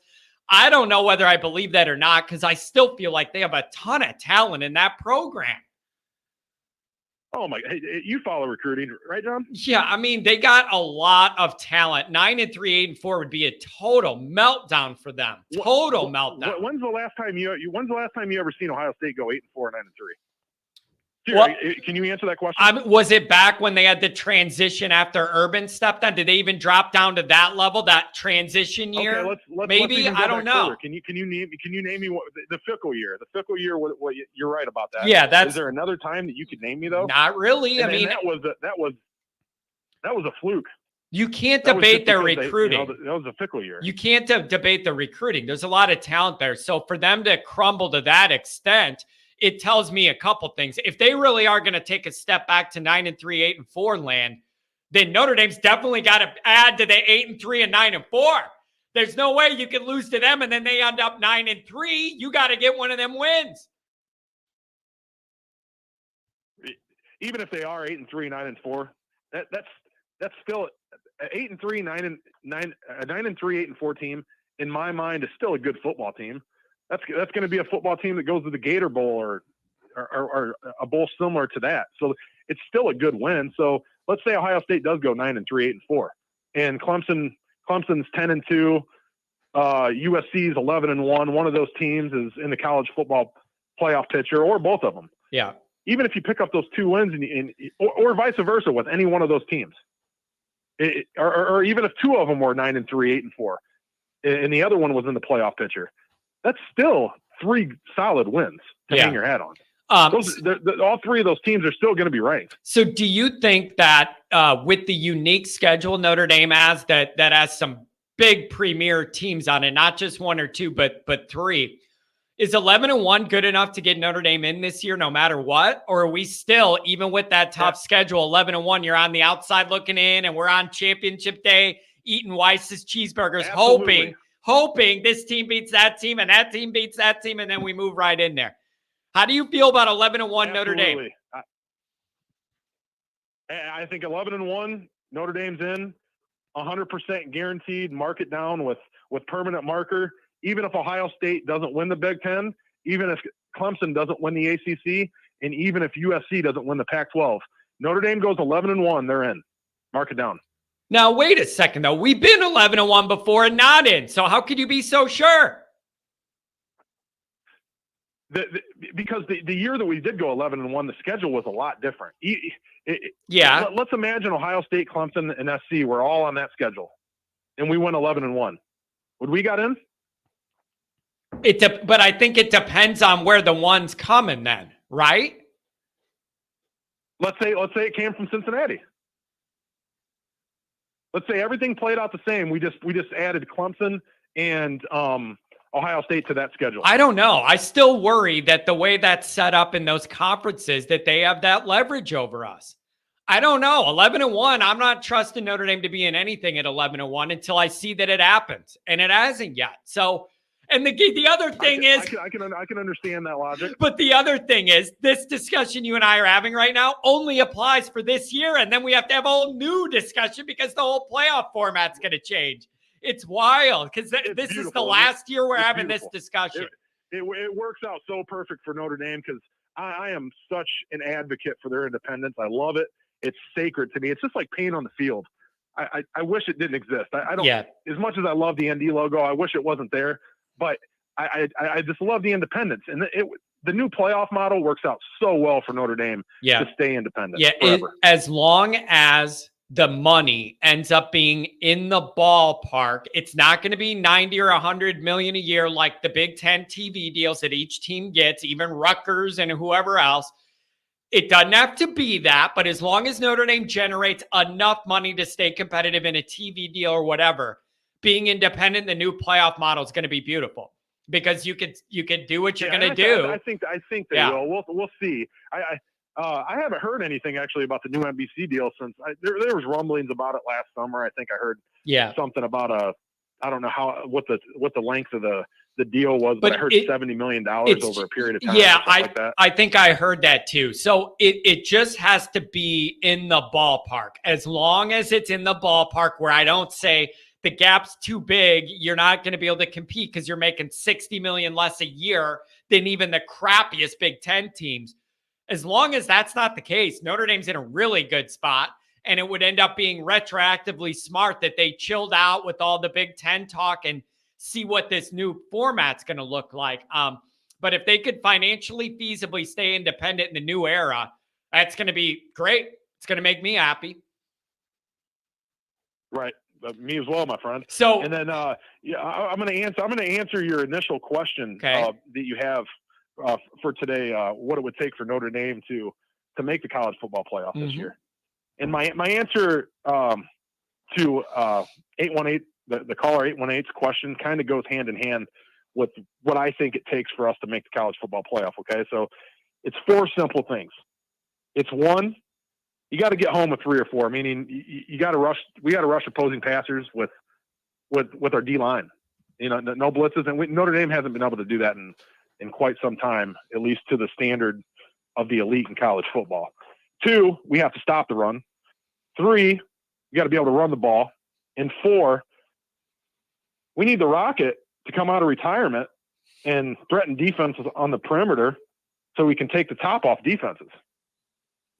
I don't know whether I believe that or not, because I still feel like they have a ton of talent in that program. Oh my! Hey, you follow recruiting, right, John? Yeah, I mean, they got a lot of talent. 9-3, 8-4 would be a total meltdown for them. Total meltdown. When's the last time you ever seen Ohio State go 8-4, 9-3? Well, can you answer that question? Was it back when they had the transition after Urban stepped on? Did they even drop down to that level, that transition year? Okay, maybe let's I don't know. Further. Can you name me what the Fickle year? The Fickle year. What you're right about that. Yeah, Is there another time that you could name me though? Not really. I mean, that was a fluke. You can't debate their recruiting. That was a Fickle year. You can't debate the recruiting. There's a lot of talent there. So for them to crumble to that extent, it tells me a couple things. If they really are going to take a step back to 9-3, 8-4 land, then Notre Dame's definitely got to add to the 8-3 and 9-4. There's no way you can lose to them and then they end up 9-3. You got to get one of them wins. Even if they are 8-3, 9-4, that's still 8-3, 9-3, 8-4 team. In my mind, is still a good football team. That's going to be a football team that goes to the Gator Bowl or a bowl similar to that. So it's still a good win. So let's say Ohio State does go 9-3, 8-4, and Clemson's 10-2, USC's 11-1. One of those teams is in the college football playoff picture, or both of them. Yeah. Even if you pick up those 2 wins, or vice versa with any one of those teams, or even if 2 of them were 9-3, 8-4, and the other one was in the playoff picture. That's still 3 solid wins to hang your hat on. All 3 of those teams are still going to be ranked. So do you think that with the unique schedule Notre Dame has, that has some big premier teams on it, not just 1 or 2, but 3, is 11-1 good enough to get Notre Dame in this year no matter what? Or are we still, even with that tough schedule, 11-1, you're on the outside looking in and we're on championship day eating Weiss's cheeseburgers, hoping this team beats that team and that team beats that team, and then we move right in there. How do you feel about 11-1 Notre Dame? I think 11-1, Notre Dame's in, 100% guaranteed, mark it down with permanent marker. Even if Ohio State doesn't win the Big Ten, even if Clemson doesn't win the ACC, and even if USC doesn't win the Pac-12, Notre Dame goes 11-1, they're in. Mark it down. Now, wait a second, though. We've been 11-1 before and not in. So how could you be so sure? Because the year that we did go 11-1, the schedule was a lot different. Let's imagine Ohio State, Clemson, and SC were all on that schedule, and we went 11-1. Would we got in? But I think it depends on where the one's coming then, right? Let's say it came from Cincinnati. Let's say everything played out the same. We just added Clemson and Ohio State to that schedule? I don't know. I still worry that the way that's set up in those conferences, that they have that leverage over us. I don't know. 11-1. I'm not trusting Notre Dame to be in anything at 11-1 until I see that it happens, and it hasn't yet. So, and the other thing is, I can understand that logic. But the other thing is, this discussion you and I are having right now only applies for this year, and then we have to have a whole new discussion because the whole playoff format's going to change. It's wild because this is the last year we're having this discussion. It works out so perfect for Notre Dame because I am such an advocate for their independence. I love it. It's sacred to me. It's just like paint on the field. I wish it didn't exist. I don't. Yeah. As much as I love the ND logo, I wish it wasn't there. But I just love the independence, and the new playoff model works out so well for Notre Dame to stay independent. Yeah, as long as the money ends up being in the ballpark, it's not going to be 90 or 100 million a year like the Big Ten TV deals that each team gets, even Rutgers and whoever else. It doesn't have to be that, but as long as Notre Dame generates enough money to stay competitive in a TV deal or whatever, being independent, the new playoff model is going to be beautiful because you could do what you're going to do. I think they will. We'll see. I haven't heard anything actually about the new NBC deal since there was rumblings about it last summer. I think I heard something about I don't know what the length of the deal was, but I heard $70 million over a period of time. Yeah, I think I heard that too. So it just has to be in the ballpark. As long as it's in the ballpark where I don't say the gap's too big, you're not going to be able to compete because you're making $60 million less a year than even the crappiest Big Ten teams. As long as that's not the case, Notre Dame's in a really good spot, and it would end up being retroactively smart that they chilled out with all the Big Ten talk and see what this new format's going to look like. But if they could financially feasibly stay independent in the new era, that's going to be great. It's going to make me happy. Right. Me as well, my friend. So, and then, I'm going to answer your initial question that you have for today. What it would take for Notre Dame to make the college football playoff this year. And my answer to 818, the caller 818's question, kind of goes hand in hand with what I think it takes for us to make the college football playoff. Okay, so it's 4 simple things. It's 1. You got to get home with 3 or 4. Meaning you got to rush. We got to rush opposing passers with our D line. No blitzes, and Notre Dame hasn't been able to do that in quite some time, at least to the standard of the elite in college football. 2, we have to stop the run. 3, you got to be able to run the ball. And 4, we need the Rocket to come out of retirement and threaten defenses on the perimeter so we can take the top off defenses.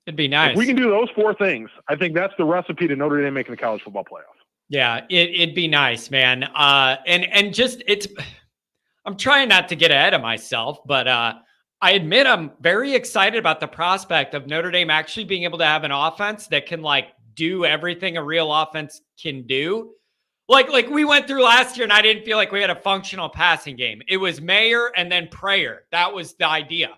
It'd be nice. If we can do those 4 things, I think that's the recipe to Notre Dame making the college football playoff. Yeah, it'd be nice, man. And just I'm trying not to get ahead of myself, but I admit I'm very excited about the prospect of Notre Dame actually being able to have an offense that can do everything a real offense can do. Like we went through last year, and I didn't feel like we had a functional passing game. It was Mayer and then prayer. That was the idea.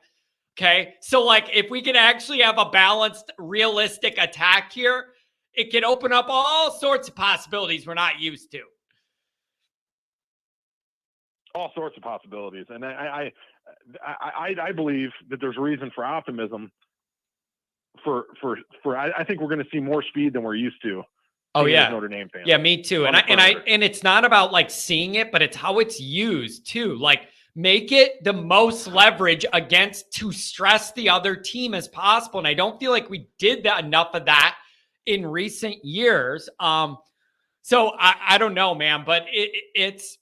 Okay. So if we could actually have a balanced, realistic attack here, it can open up all sorts of possibilities we're not used to. All sorts of possibilities. And I believe that there's reason for optimism I think we're going to see more speed than we're used to. Oh yeah. Notre Dame fans. Yeah, me too. And it's not about seeing it, but it's how it's used too. Make it the most leverage against to stress the other team as possible. And I don't feel like we did enough of that in recent years. So I don't know, man, but it's,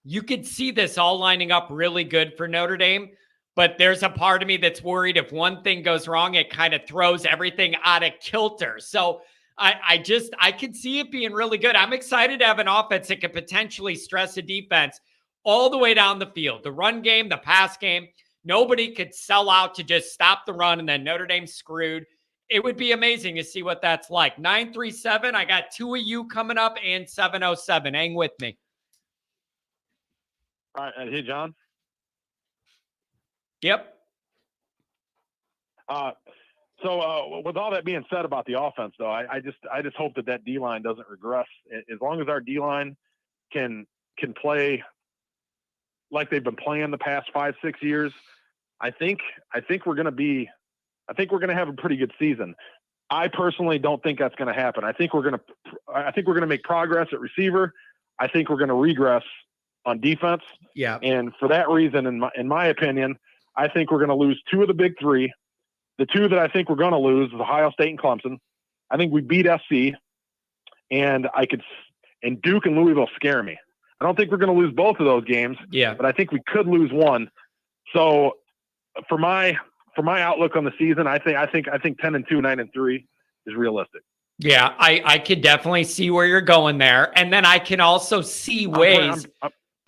you could see this all lining up really good for Notre Dame, but there's a part of me that's worried if one thing goes wrong, it kind of throws everything out of kilter. So I could see it being really good. I'm excited to have an offense that could potentially stress a defense all the way down the field. The run game, the pass game, nobody could sell out to just stop the run and then Notre Dame's screwed. It would be amazing to see what that's like. 937, I got 2 of you coming up, and 707. Hang with me. All right. Hey, John. Yep. So with all that being said about the offense, though, I just hope that D-line doesn't regress. As long as our D-line can can play like they've been playing the past 5-6 years, I think we're going to have a pretty good season. I personally don't think that's going to happen. I think we're going to make progress at receiver. I think we're going to regress on defense. Yeah. And for that reason, in my opinion, I think we're going to lose 2 of the big 3. The 2 that I think we're going to lose is Ohio State and Clemson. I think we beat SC, and Duke and Louisville scare me. I don't think we're going to lose both of those games. Yeah. But I think we could lose one. So for my outlook on the season, I think 10-2, 9-3 is realistic. Yeah, I could definitely see where you're going there, and then I can also see ways.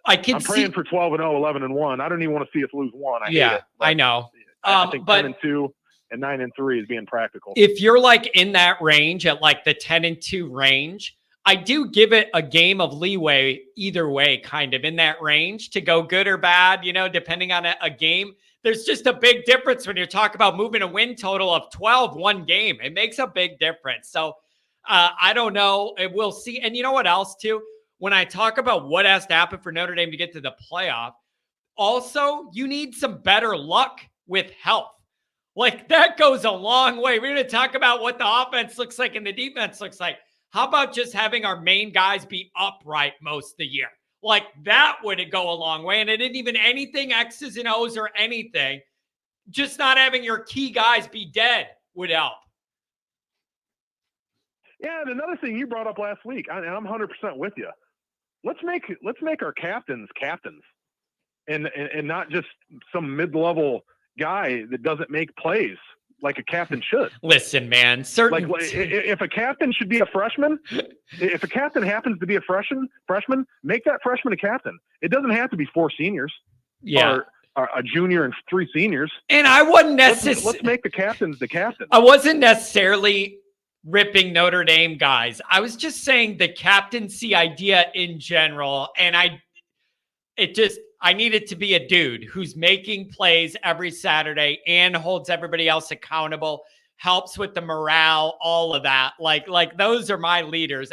I'm praying for 12-0, 11-1. I don't even want to see us lose one. I know. I think but 10-2 and 9-3 is being practical. If you're like in that range at like the 10-2 range, I do give it a game of leeway either way, kind of in that range to go good or bad, depending on a game. There's just a big difference when you're talking about moving a win total of 12 one game. It makes a big difference. So I don't know. We'll see. And you know what else too? When I talk about what has to happen for Notre Dame to get to the playoff, also you need some better luck with health. Like that goes a long way. We're going to talk about what the offense looks like and the defense looks like. How about just having our main guys be upright most of the year? Like that would go a long way. And it didn't even anything X's and O's or anything. Just not having your key guys be dead would help. Yeah, and another thing you brought up last week, and I'm 100% with you. Let's make our captains, and not just some mid-level guy that doesn't make plays like a captain should. Listen, man, if a captain should be a freshman, if a captain happens to be a freshman, make that freshman a captain. It doesn't have to be 4 seniors. Yeah. Or a junior and 3 seniors. And I wasn't necessarily. Let's make the captains the captain. I wasn't necessarily ripping Notre Dame guys. I was just saying the captaincy idea in general, and I need it to be a dude who's making plays every Saturday and holds everybody else accountable, helps with the morale, all of that. Like those are my leaders.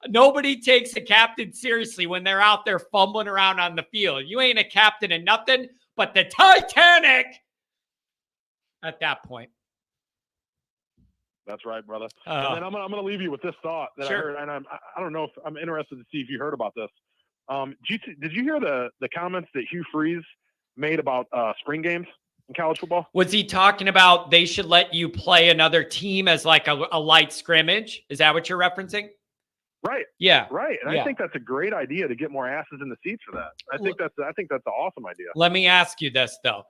Nobody takes a captain seriously when they're out there fumbling around on the field. You ain't a captain in nothing but the Titanic at that point. That's right, brother. And then I'm going to leave you with this thought that I heard, and I don't know if I'm interested to see if you heard about this. Did you hear the comments that Hugh Freeze made about spring games in college football? Was he talking about they should let you play another team as like a light scrimmage? Is that what you're referencing? Right. Yeah. Right. And I think that's a great idea to get more asses in the seats for that. I think that's an awesome idea. Let me ask you this though.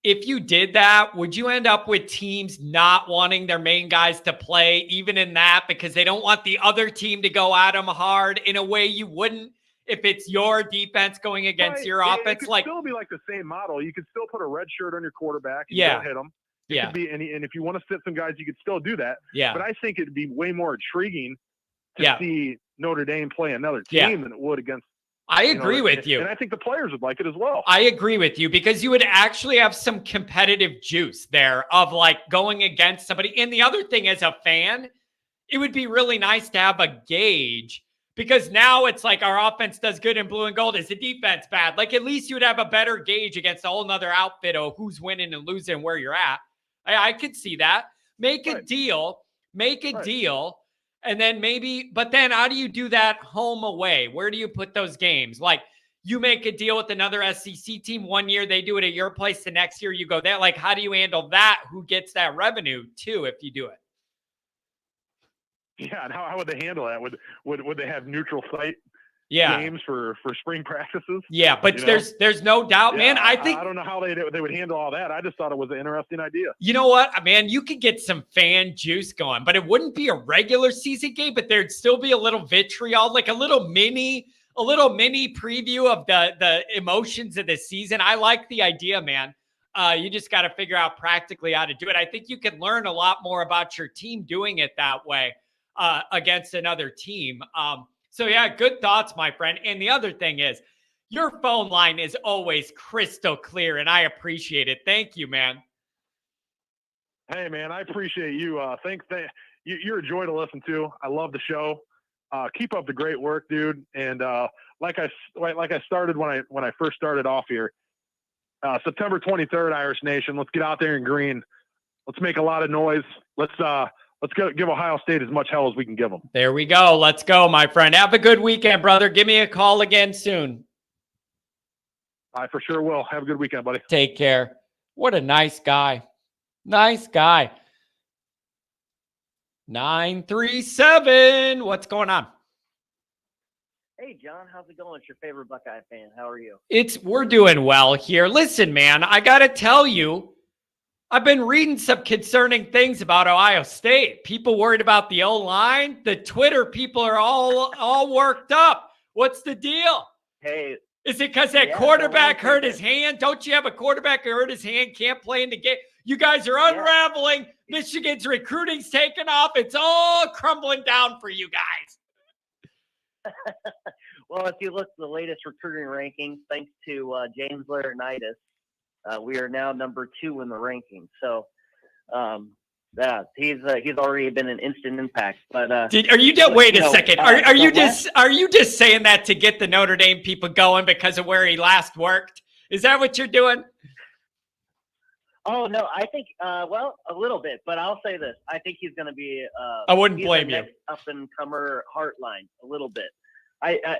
If you did that, would you end up with teams not wanting their main guys to play even in that because they don't want the other team to go at them hard in a way you wouldn't if it's your defense going against your offense? It could still be like the same model. You could still put a red shirt on your quarterback and don't hit them. It could be, and if you want to sit some guys, you could still do that. Yeah. But I think it'd be way more intriguing to see Notre Dame play another team than it would against. I agree with you. And I think the players would like it as well. I agree with you because you would actually have some competitive juice there of like going against somebody. And the other thing as a fan, it would be really nice to have a gauge because now it's like our offense does good in blue and gold. Is the defense bad? Like at least you would have a better gauge against a whole nother outfit of who's winning and losing and where you're at. I could see that. Make a deal. And then but then how do you do that home away? Where do you put those games? Like you make a deal with another SEC team 1 year, they do it at your place. The next year you go there. Like, how do you handle that? Who gets that revenue too, if you do it? Yeah. And how would they handle that? Would they have neutral site games for spring practices? Yeah. But there's no doubt, man. I don't know how they would handle all that. I just thought it was an interesting idea. You know what, man, you could get some fan juice going, but it wouldn't be a regular season game, but there'd still be a little vitriol, like a little mini preview of the emotions of the season. I like the idea, man. You just got to figure out practically how to do it. I think you can learn a lot more about your team doing it that way against another team. So yeah, good thoughts, my friend. And the other thing is your phone line is always crystal clear and I appreciate it. Thank you, man. Hey man, I appreciate you. You're a joy to listen to. I love the show. Keep up the great work, dude. And like I started when I first started off here. September 23rd, Irish Nation. Let's get out there in green. Let's make a lot of noise. Let's give Ohio State as much hell as we can give them. There we go. Let's go, my friend. Have a good weekend, brother. Give me a call again soon. I for sure will. Have a good weekend, buddy. Take care. What a nice guy. Nice guy. 937. What's going on? Hey, John, how's it going? It's your favorite Buckeye fan. How are you? We're doing well here. Listen, man, I got to tell you, I've been reading some concerning things about Ohio State. People worried about the O-line. The Twitter people are all worked up. What's the deal? Hey. Is it because that quarterback hurt his hand? Don't you have a quarterback who hurt his hand, can't play in the game? You guys are unraveling. Yeah. Michigan's recruiting's taken off. It's all crumbling down for you guys. Well, if you look at the latest recruiting rankings, thanks to James Laurinaitis, we are now number 2 in the rankings. So, he's already been an instant impact. But are you just wait a second? Are you just saying that to get the Notre Dame people going because of where he last worked? Is that what you're doing? Oh no, I think a little bit, but I'll say this: I think he's going to be. I wouldn't blame you. Up and comer Heartline a little bit.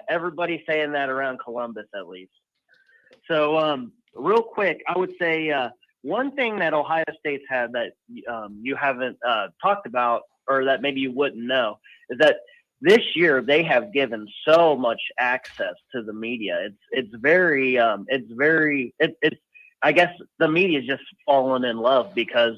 Everybody's saying that around Columbus at least. So real quick, I would say. One thing that Ohio State's had that you haven't talked about, or that maybe you wouldn't know, is that this year they have given so much access to the media. I guess the media's just fallen in love because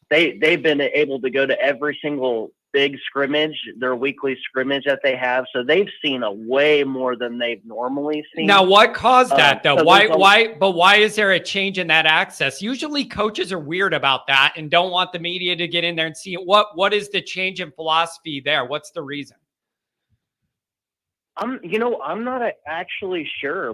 they've been able to go to every single big scrimmage, their weekly scrimmage that they have. So they've seen a way more than they've normally seen. Now, what caused that though? So why is there a change in that access? Usually coaches are weird about that and don't want the media to get in there and see it. What is the change in philosophy there? What's the reason? I'm not actually sure.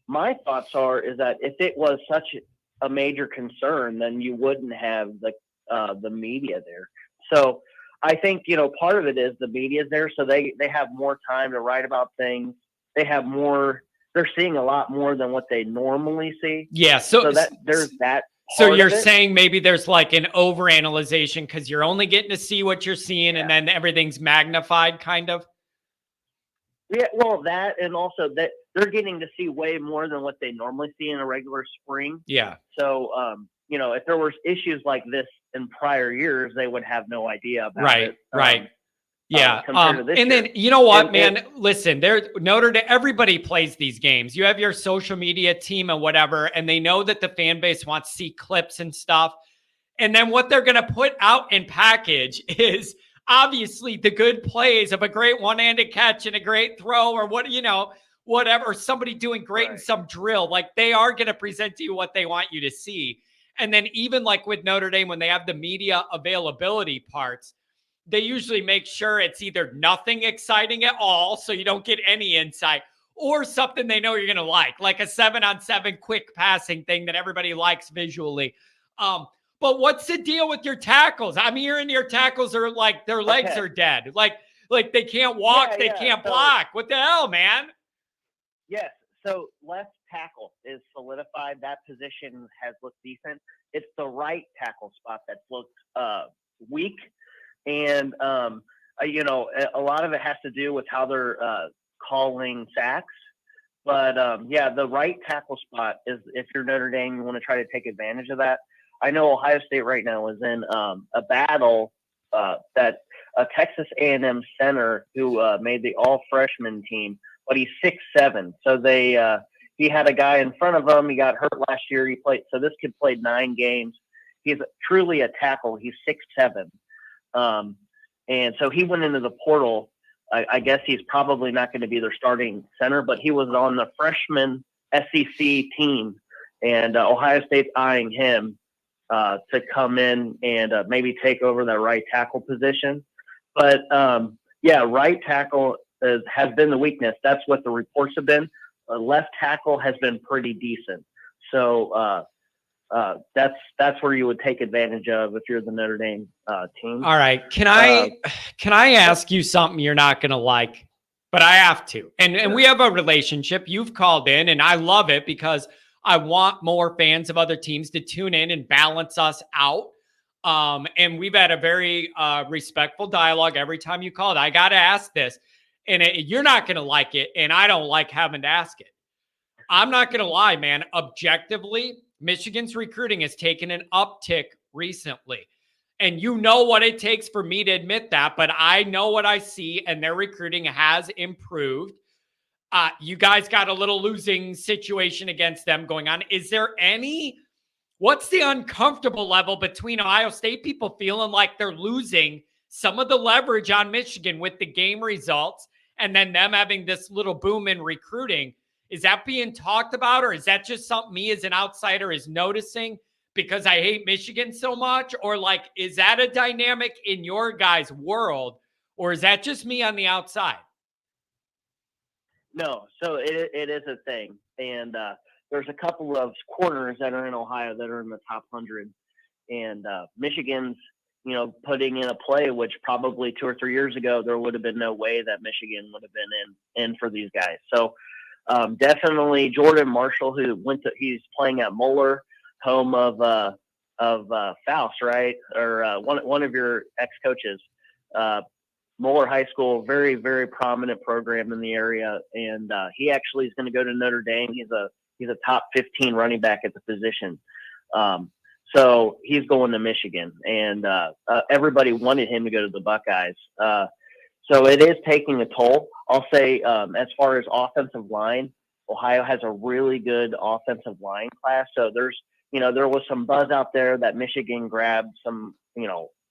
My thoughts is that if it was such a major concern, then you wouldn't have the media there. So I think, part of it is the media is there, so they have more time to write about things. They're seeing a lot more than what they normally see. Yeah. So that there's that. So you're saying maybe there's like an overanalyzation because you're only getting to see what you're seeing and then everything's magnified kind of? Yeah, well, that, and also that they're getting to see way more than what they normally see in a regular spring. Yeah. So, if there were issues like this in prior years, they would have no idea about it. Right. Yeah. And year. then, you know what, man? Listen, everybody plays these games. You have your social media team and whatever, and they know that the fan base wants to see clips and stuff. And then what they're going to put out in package is obviously the good plays of a great one-handed catch and a great throw or whatever, somebody doing great in some drill. Like they are going to present to you what they want you to see. And then even like with Notre Dame, when they have the media availability parts, they usually make sure it's either nothing exciting at all, so you don't get any insight, or something they know you're going to like a 7-on-7 quick passing thing that everybody likes visually. But what's the deal with your tackles? I'm hearing your tackles are like their legs are dead. Like they can't walk, they can't block. What the hell, man? Yes. So left tackle is solidified. That position has looked decent. It's the right tackle spot that's looked weak. And, a lot of it has to do with how they're calling sacks. But, the right tackle spot is, if you're Notre Dame, you want to try to take advantage of that. I know Ohio State right now is in a battle that a Texas A&M center who made the all-freshman team, but he's 6'7". So he had a guy in front of him. He got hurt last year. So this kid played 9 games. He's truly a tackle. He's 6'7". And so he went into the portal. I guess he's probably not going to be their starting center, but he was on the freshman SEC team, and Ohio State's eyeing him to come in and maybe take over that right tackle position. But right tackle has been the weakness. That's what the reports have been. Left tackle has been pretty decent. So that's where you would take advantage of if you're the Notre Dame team. All right. Can I ask you something you're not going to like? but I have to. And we have a relationship. You've called in, and I love it because I want more fans of other teams to tune in and balance us out. And we've had a very respectful dialogue every time you called. I got to ask this, and you're not going to like it, and I don't like having to ask it. I'm not going to lie, man. Objectively, Michigan's recruiting has taken an uptick recently. And you know what it takes for me to admit that, but I know what I see, and their recruiting has improved. You guys got a little losing situation against them going on. Is there what's the uncomfortable level between Ohio State people feeling like they're losing some of the leverage on Michigan with the game results and then them having this little boom in recruiting? Is that being talked about, or is that just something me as an outsider is noticing because I hate Michigan so much? Or like, is that a dynamic in your guys' world, or is that just me on the outside? No, so it is a thing. And there's a couple of corners that are in Ohio that are in the top 100. And Michigan's, putting in a play, which probably 2 or 3 years ago, there would have been no way that Michigan would have been in for these guys. So definitely Jordan Marshall, he's playing at Moeller, home of Faust, right? Or one of your ex-coaches. Moeller High School, very, very prominent program in the area. And he actually is going to go to Notre Dame. He's a top 15 running back at the position. So he's going to Michigan, and everybody wanted him to go to the Buckeyes. So it is taking a toll. I'll say as far as offensive line, Ohio has a really good offensive line class. So there was some buzz out there that Michigan grabbed some,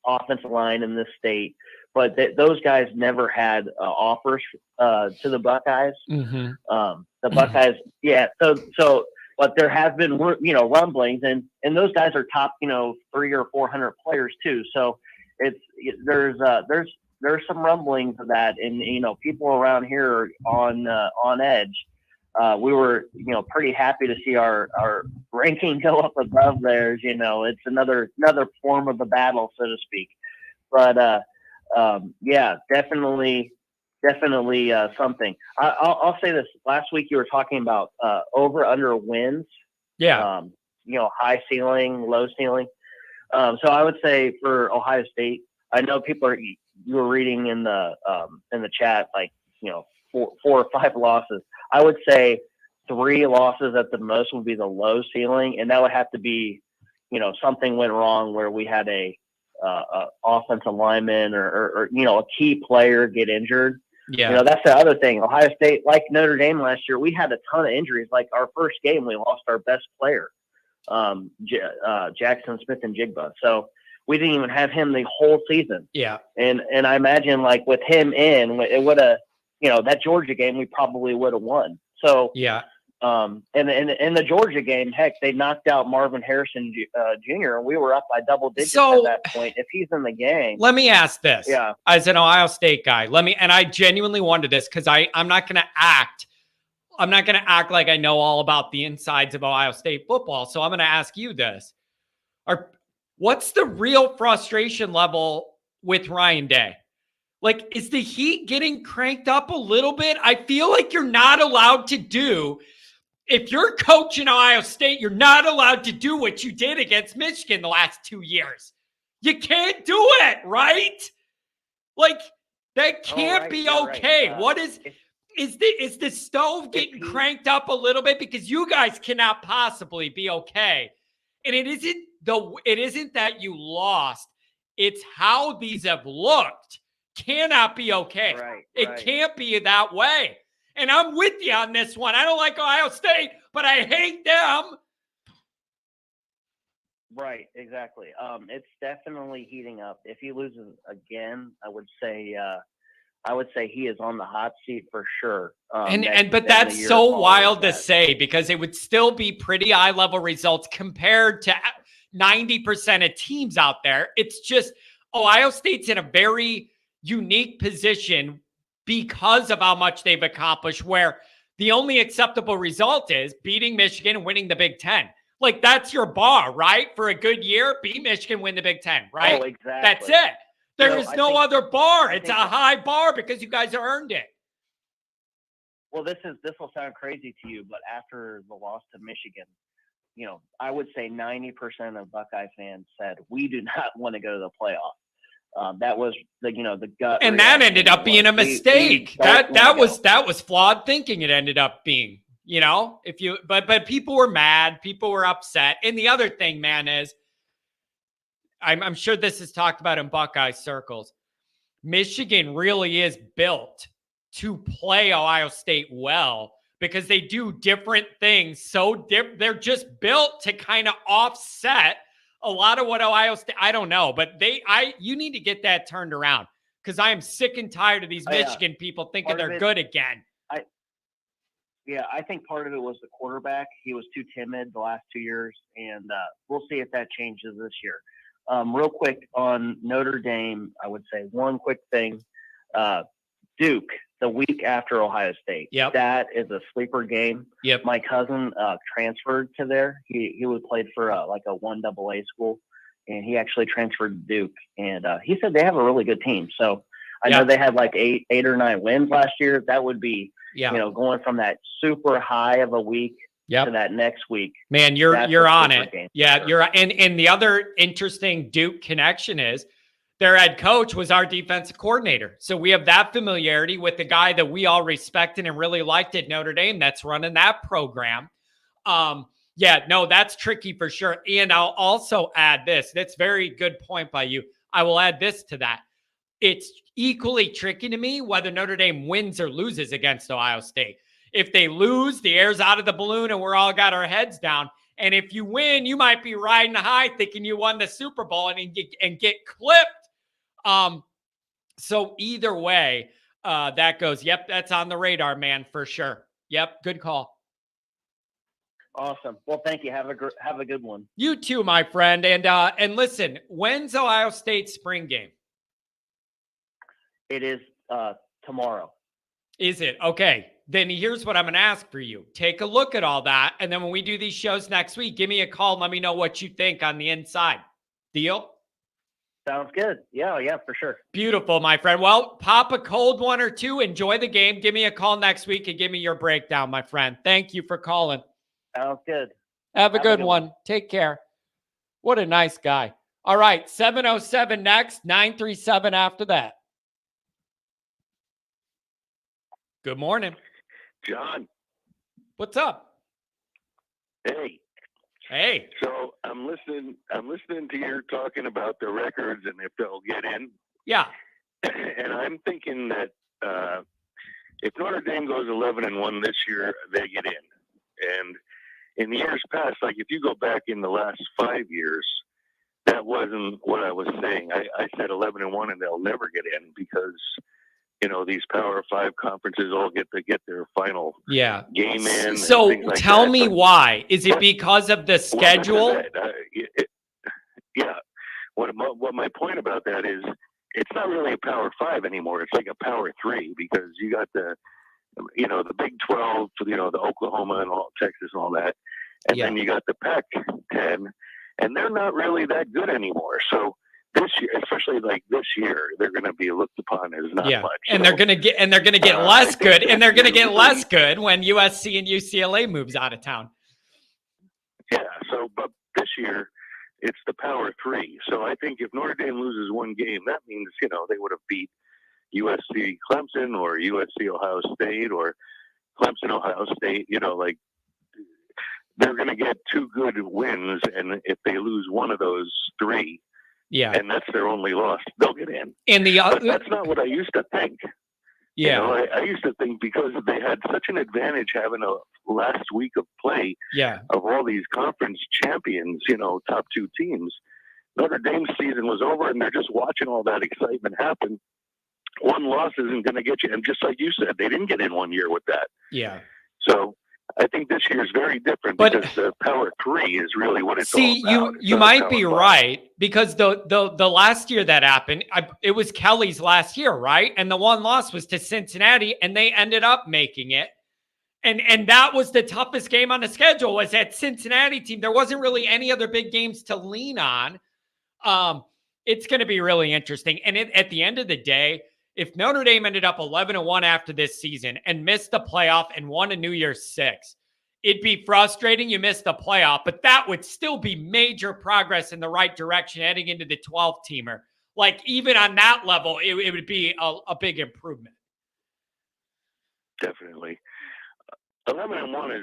offensive line in this state, but those guys never had offers to the Buckeyes. Mm-hmm. The Buckeyes, yeah. So, but there have been, rumblings, and those guys are top, 300 or 400 players too. So there's some rumblings of that, and people around here are on edge. We were pretty happy to see our ranking go up above theirs. It's another form of the battle, so to speak. But yeah, definitely something. I'll say this. Last week you were talking about over under wins. Yeah. High ceiling, low ceiling. So I would say for Ohio State, I know you were reading in the chat, like, 4 or 5 losses. I would say 3 losses at the most would be the low ceiling. And that would have to be, something went wrong where we had a offensive lineman or a key player get injured. Yeah. That's the other thing. Ohio State, like Notre Dame last year, we had a ton of injuries. Like our first game, we lost our best player, Jackson Smith and Jigba. So we didn't even have him the whole season. Yeah. And I imagine, like, with him in, it would have, that Georgia game, we probably would have won. So yeah. And in the Georgia game, heck, they knocked out Marvin Harrison Jr. and we were up by double digits at that point. If he's in the game, let me ask this. Yeah. As an Ohio State guy, and I genuinely wanted this because I'm not going to act like I know all about the insides of Ohio State football. So I'm going to ask you this: what's the real frustration level with Ryan Day? Like, is the heat getting cranked up a little bit? I feel like you're not allowed to do. If you're coaching Ohio State, you're not allowed to do what you did against Michigan the last 2 years. You can't do it, right? Like, that can't be okay. Right. What is the stove getting cranked up a little bit? Because you guys cannot possibly be okay. And it isn't that you lost. It's how these have looked. Cannot be okay. Right. It can't be that way. And I'm with you on this one. I don't like Ohio State, but I hate them. Right, exactly. It's definitely heating up. If he loses again, I would say he is on the hot seat for sure. But that's so wild to say because it would still be pretty high level results compared to 90% of teams out there. It's just Ohio State's in a very unique position because of how much they've accomplished, where the only acceptable result is beating Michigan and winning the Big Ten. Like, that's your bar, right? For a good year, beat Michigan, win the Big Ten, right? Oh, exactly. That's it. There is no other bar. It's a high bar because you guys earned it. Well, this will sound crazy to you, but after the loss to Michigan, I would say 90% of Buckeye fans said we do not want to go to the playoff. That was the gut, and that ended up being a mistake. That was flawed thinking. It ended up being, but people were mad, people were upset, and the other thing, man, is I'm sure this is talked about in Buckeye circles. Michigan really is built to play Ohio State well because they do different things. So they're just built to kind of offset a lot of what Ohio State, I don't know, but you need to get that turned around because I am sick and tired of these Michigan people thinking they're good again. I think part of it was the quarterback. He was too timid the last 2 years, and we'll see if that changes this year. Real quick on Notre Dame, I would say one quick thing. Duke, the week after Ohio State. Yep. That is a sleeper game. Yep. My cousin transferred to there. He was played for like a 1AA school, and he actually transferred to Duke. And he said they have a really good team. So I know they had like eight or 9 wins last year. That would be, going from that super high of a week to that next week. Man, you're on it. Yeah, sure. you're and the other interesting Duke connection is their head coach was our defensive coordinator. So we have that familiarity with the guy that we all respected and really liked at Notre Dame that's running that program. That's tricky for sure. And I'll also add this. That's a very good point by you. I will add this to that. It's equally tricky to me whether Notre Dame wins or loses against Ohio State. If they lose, the air's out of the balloon and we're all got our heads down. And if you win, you might be riding high thinking you won the Super Bowl and get clipped. So either way, that goes. Yep, that's on the radar, man, for sure. Yep, good call. Awesome. Well, thank you. Have a good one. You too, my friend. And listen, when's Ohio State's spring game? It is tomorrow. Is it? Okay. Then here's what I'm going to ask for you. Take a look at all that. And then when we do these shows next week, give me a call and let me know what you think on the inside. Deal? Sounds good. Yeah, for sure. Beautiful, my friend. Well, pop a cold one or two. Enjoy the game. Give me a call next week and give me your breakdown, my friend. Thank you for calling. Sounds good. Have a good one. Take care. What a nice guy. All right, 707 next, 937 after that. Good morning. John. What's up? Hey. So I'm listening to you talking about the records and if they'll get in. Yeah. And I'm thinking that if Notre Dame goes 11-1 this year, they get in. And in the years past, like if you go back in the last 5 years, that wasn't what I was saying. I said 11-1 and they'll never get in because these Power 5 conferences all get their final game in. So like tell that. me why. Is it because of the schedule? What my point about that is it's not really a Power 5 anymore. It's like a Power 3 because you got the Big 12, the Oklahoma and all Texas and all that. And then you got the Pac-10 and they're not really that good anymore. So this year, especially like this year, they're going to be looked upon as not much. And they're going to get less good, and they're going to get less good when USC and UCLA moves out of town. Yeah. So, but this year, it's the Power 3. So I think if Notre Dame loses one game, that means they would have beat USC Clemson or USC Ohio State or Clemson Ohio State. They're going to get 2 good wins, and if they lose one of those 3. Yeah, and that's their only loss, they'll get in. And but that's not what I used to think. Yeah, I used to think because they had such an advantage having a last week of play of all these conference champions, top 2 teams. Notre Dame's season was over, and they're just watching all that excitement happen. One loss isn't going to get you, and just like you said, they didn't get in one year with that. Yeah. So I think this year is very different because the Power 3 is really what it's all about. You might be right because the last year that happened, it was Kelly's last year, right? And the one loss was to Cincinnati, and they ended up making it. And that was the toughest game on the schedule was that Cincinnati team. There wasn't really any other big games to lean on. It's going to be really interesting. And at the end of the day, If Notre Dame ended up 11-1 after this season and missed the playoff and won a New Year's Six, it'd be frustrating. You missed the playoff, but that would still be major progress in the right direction heading into the 12th teamer. Like, even on that level, it would be a big improvement. Definitely. 11-1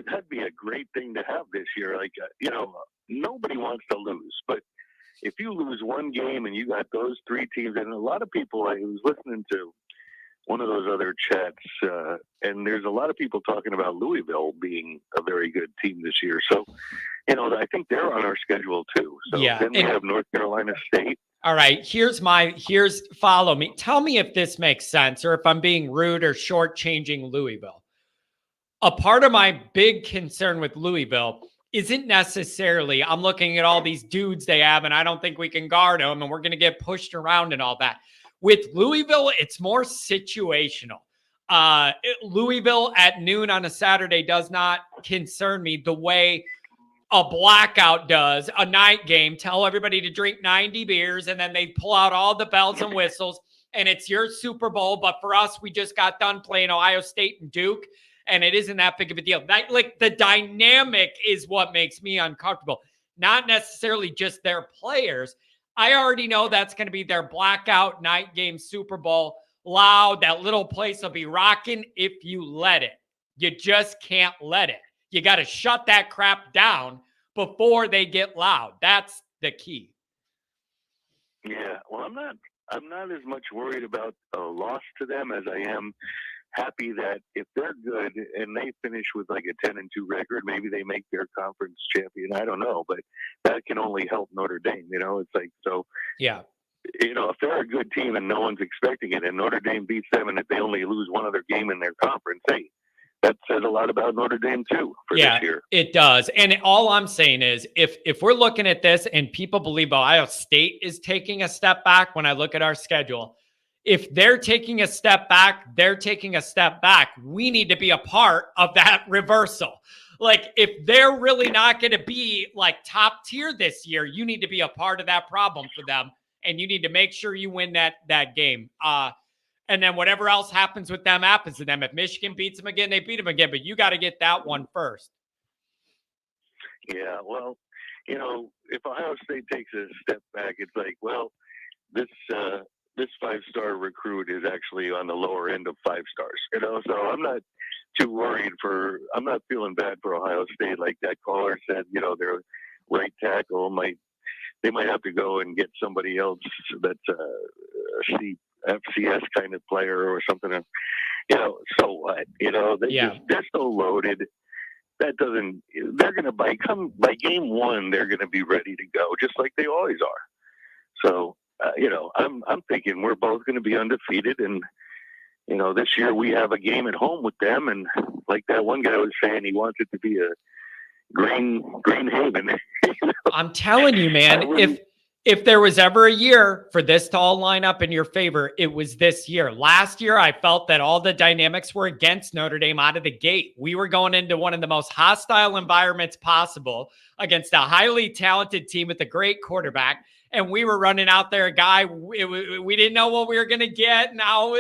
that'd be a great thing to have this year. Like, nobody wants to lose, but if you lose one game and you got those three teams, and a lot of people, I was listening to one of those other chats, and there's a lot of people talking about Louisville being a very good team this year. So, I think they're on our schedule too. So then we have North Carolina State. All right, follow me. Tell me if this makes sense or if I'm being rude or shortchanging Louisville. A part of my big concern with Louisville isn't necessarily I'm looking at all these dudes they have and I don't think we can guard them and we're going to get pushed around and all that. With Louisville, it's more situational. Louisville at noon on a Saturday does not concern me the way a blackout does, a night game. Tell everybody to drink 90 beers and then they pull out all the bells and whistles and it's your Super Bowl. But for us, we just got done playing Ohio State and Duke. And it isn't that big of a deal. The dynamic is what makes me uncomfortable, not necessarily just their players. I already know that's going to be their blackout night game, Super Bowl, loud. That little place will be rocking if you let it. You just can't let it. You got to shut that crap down before they get loud. That's the key. Yeah, well, I'm not as much worried about a loss to them as I am happy that if they're good and they finish with like a 10-2 record, maybe they make their conference champion. I don't know, but that can only help Notre Dame. It's like, so yeah. If they're a good team and no one's expecting it and Notre Dame beats them and if they only lose one other game in their conference, hey, that says a lot about Notre Dame too for this year. It does. And all I'm saying is if we're looking at this and people believe Ohio State is taking a step back when I look at our schedule, if they're taking a step back, we need to be a part of that reversal. Like, if they're really not going to be like top tier this year, you need to be a part of that problem for them. And you need to make sure you win that game. And then whatever else happens with them happens to them. If Michigan beats them again, they beat them again. But you got to get that one first. Yeah, well, if Ohio State takes a step back, it's like, well, this 5-star recruit is actually on the lower end of 5 stars, so I'm not too worried I'm not feeling bad for Ohio State. Like that caller said, their right tackle might have to go and get somebody else that's a FCS kind of player or something. So what? They're so loaded. They're going to by game one, they're going to be ready to go just like they always are. So, I'm thinking we're both going to be undefeated. And, this year we have a game at home with them. And like that one guy was saying, he wants it to be a green haven. I'm telling you, man, if there was ever a year for this to all line up in your favor, it was this year. Last year, I felt that all the dynamics were against Notre Dame out of the gate. We were going into one of the most hostile environments possible against a highly talented team with a great quarterback. And we were running out there a guy, we didn't know what we were going to get. Now,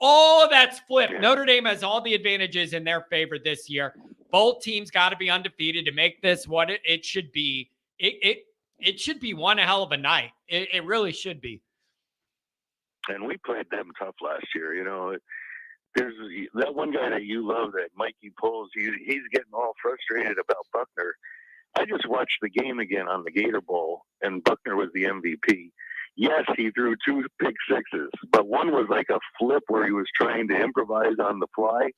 all of that's flipped. Notre Dame has all the advantages in their favor this year. Both teams got to be undefeated to make this what it should be. It should be one hell of a night. It really should be. And we played them tough last year. There's that one guy that you love, that Mikey Poles. He's getting all frustrated about Buckner. I just watched the game again on the Gator Bowl, and Buckner was the MVP. Yes, he threw 2 pick sixes, but one was like a flip where he was trying to improvise on the fly,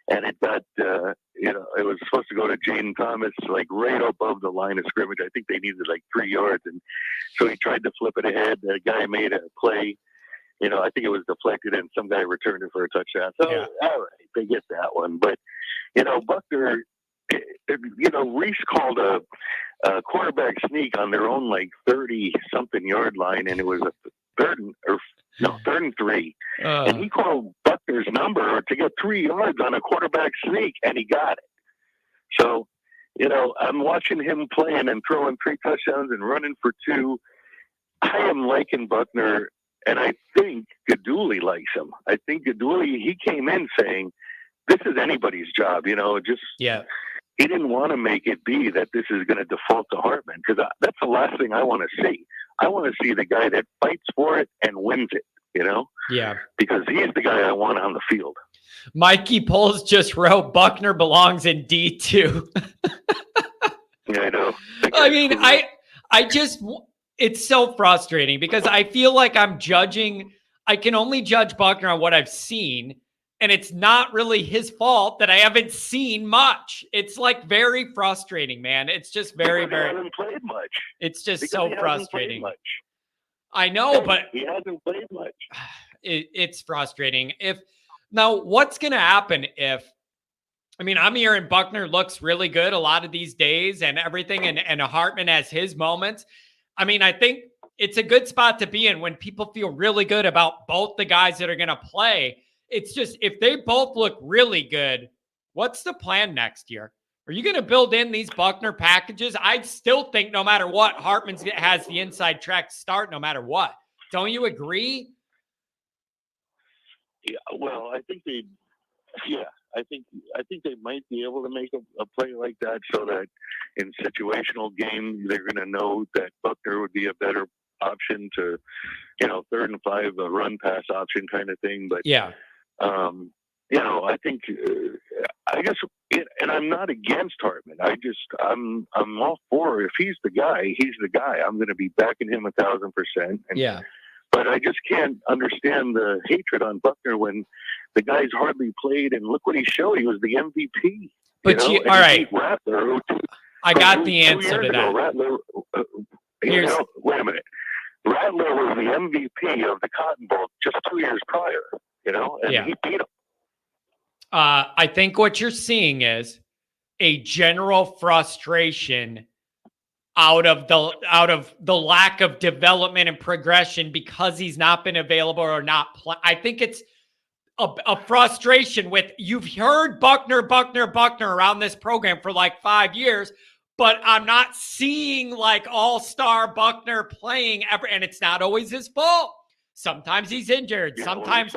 and it got, it was supposed to go to Jaden Thomas, like right above the line of scrimmage. I think they needed like 3 yards, and so he tried to flip it ahead. The guy made a play. I think it was deflected, and some guy returned it for a touchdown. So, all right, they get that one. But, Buckner, Reese called a quarterback sneak on their own 30-something yard line, and it was a third and 3. And he called Buckner's number to get 3 yards on a quarterback sneak, and he got it. So, I'm watching him playing and throwing 3 touchdowns and running for 2. I am liking Buckner And I think Gaduli likes him. I think Gaduli, he came in saying, this is anybody's job, just Yeah. he didn't want to make it be that this is going to default to Hartman, because that's the last thing I want to see. I want to see the guy that fights for it and wins it, Yeah. because he's the guy I want on the field. Mikey Poles just wrote Buckner belongs in D2. Yeah, I know. I mean, it's so frustrating because I feel like I can only judge Buckner on what I've seen. And it's not really his fault that I haven't seen much. It's like very frustrating, man. It's just very, He hasn't played much. It's just Because so he frustrating. Much. I know, but he hasn't played much. It's frustrating. Now, what's going to happen I'm hearing Buckner looks really good a lot of these days and everything, and Hartman has his moments. I think it's a good spot to be in when people feel really good about both the guys that are going to play. It's just, if they both look really good, what's the plan next year? Are you going to build in these Buckner packages? I still think no matter what, Hartman has the inside track to start no matter what. Don't you agree? Yeah, well, I think they might be able to make a play like that, so that in situational games they're going to know that Buckner would be a better option to, 3rd and 5, a run pass option kind of thing. But yeah, I think I guess, and I'm not against Hartman. I'm all for, if he's the guy, he's the guy. I'm going to be backing him 1,000%. yeah. But I just can't understand the hatred on Buckner when the guy's hardly played, and look what he showed. He was the MVP. But all right, Rattler, I got the answer to that. Rattler, wait a minute. Rattler was the MVP of the Cotton Bowl just 2 years prior, and he beat him. I think what you're seeing is a general frustration out of the lack of development and progression because he's not been available or not play. I think it's a frustration with, you've heard Buckner around this program for like 5 years, but I'm not seeing like all-star Buckner playing ever, and it's not always his fault. Sometimes he's injured. Sometimes,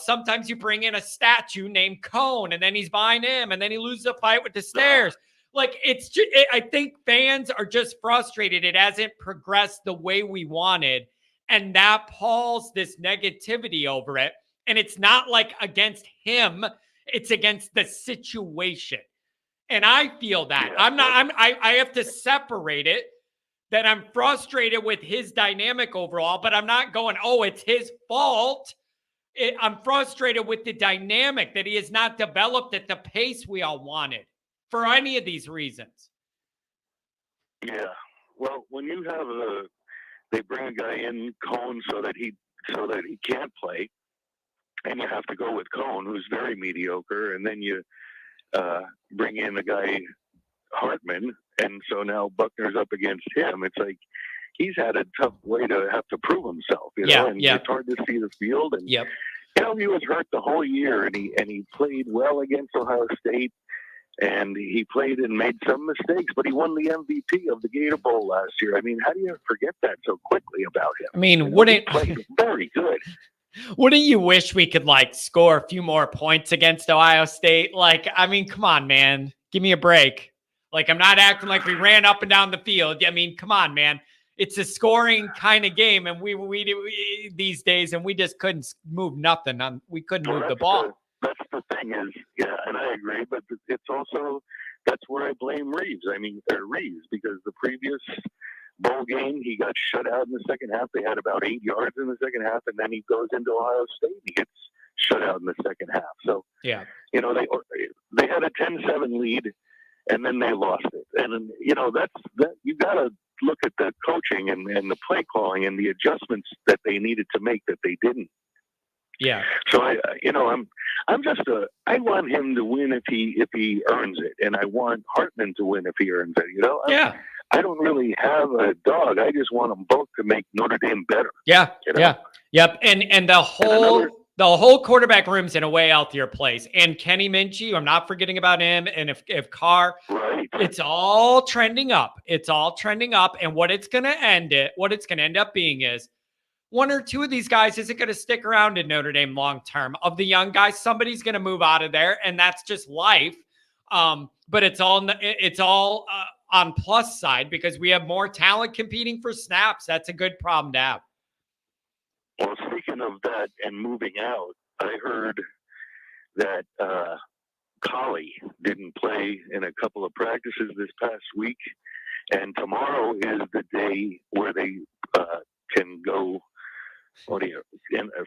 sometimes you bring in a statue named Cone, and then he's behind him, and then he loses a fight with the stairs. Like, it's just, I think fans are just frustrated. It hasn't progressed the way we wanted, and that pulls this negativity over it. And it's not like against him; it's against the situation. And I feel that I have to separate it. That I'm frustrated with his dynamic overall, but I'm not going, oh, it's his fault. I'm frustrated with the dynamic that he has not developed at the pace we all wanted for any of these reasons. Yeah. Well, when you have they bring a guy in, Cone, so that he can't play, and you have to go with Cone, who's very mediocre, and then you bring in a guy, Hartman, and so now Buckner's up against him. It's like he's had a tough way to have to prove himself, it's hard to see the field. And he was hurt the whole year, and he played well against Ohio State, and he played and made some mistakes, but he won the MVP of the Gator Bowl last year. How do you forget that so quickly about him? He played very good. Wouldn't you wish we could score a few more points against Ohio State? Come on, man, give me a break. I'm not acting like we ran up and down the field. Come on, man. It's a scoring kind of game, and we these days, and we just couldn't move nothing. We couldn't move the ball. That's the thing is, and I agree, but it's also, that's where I blame Reeves. Reeves, because the previous bowl game, he got shut out in the second half. They had about 8 yards in the second half, and then he goes into Ohio State and he gets shut out in the second half. So, they had a 10-7 lead, and then they lost it. And, that you got to look at the coaching and the play calling and the adjustments that they needed to make that they didn't. Yeah. So I want him to win if he earns it, and I want Hartman to win if he earns it. I don't really have a dog. I just want them both to make Notre Dame better. Yeah. Yep. And the whole quarterback room's in a way healthier place. And Kenny Minchie, I'm not forgetting about him. And if Carr, right. It's all trending up. And what it's going to end up being is, one or two of these guys isn't going to stick around in Notre Dame long term. Of the young guys, somebody's going to move out of there, and that's just life. But it's all on plus side because we have more talent competing for snaps. That's a good problem to have. Well, speaking of that and moving out, I heard that Collie didn't play in a couple of practices this past week, and tomorrow is the day where they can go. What do you?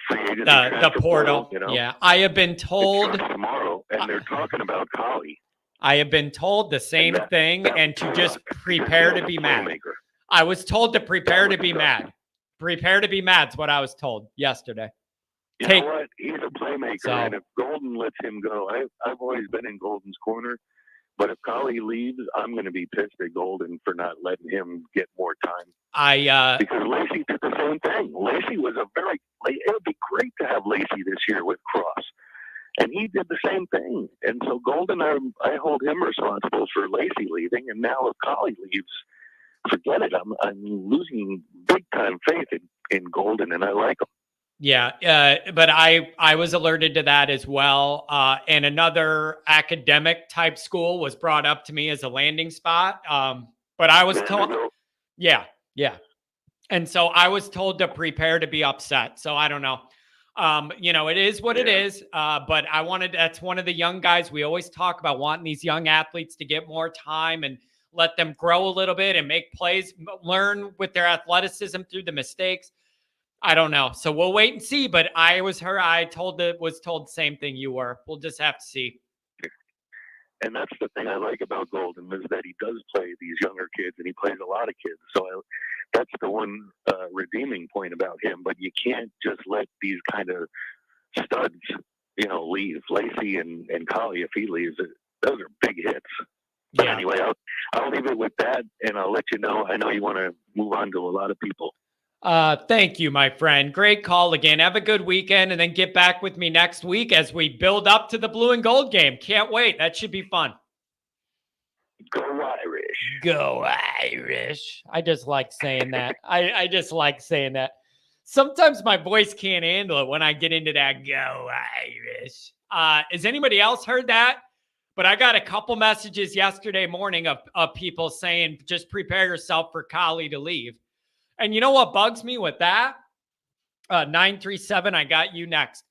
Free agent, the portal. You know? Yeah, I have been told tomorrow, and they're talking about Collie. I have been told the same thing, and to just prepare to be mad. I was told to prepare to be mad. Prepare to be mad is what I was told yesterday. You know what? He's a playmaker, and if Golden lets him go, I've always been in Golden's corner. But if Collie leaves, I'm going to be pissed at Golden for not letting him get more time. Because Lacey did the same thing. Lacey was it would be great to have Lacey this year with Cross. And he did the same thing. And so Golden, I hold him responsible for Lacey leaving. And now if Collie leaves, forget it. I'm losing big time faith in Golden, and I like him. Yeah, but I was alerted to that as well. And another academic type school was brought up to me as a landing spot. But I was told, yeah. And so I was told to prepare to be upset. So I don't know. It is what it is. But that's one of the young guys we always talk about, wanting these young athletes to get more time and let them grow a little bit and make plays, learn with their athleticism through the mistakes. I don't know. So we'll wait and see. But was told the same thing you were. We'll just have to see. And that's the thing I like about Golden is that he does play these younger kids, and he plays a lot of kids. So that's the one redeeming point about him. But you can't just let these kind of studs, leave. Lacey and Collie, if he leaves, those are big hits. But yeah. Anyway, I'll leave it with that, and I'll let you know. I know you want to move on to a lot of people. Thank you, my friend. Great call again. Have a good weekend, and then get back with me next week as we build up to the blue and gold game. Can't wait. That should be fun. Go Irish. Go Irish. I just like saying that. I just like saying that. Sometimes my voice can't handle it when I get into that go Irish. Has anybody else heard that? But I got a couple messages yesterday morning of people saying, just prepare yourself for Collie to leave. And you know what bugs me with that? 937, I got you next.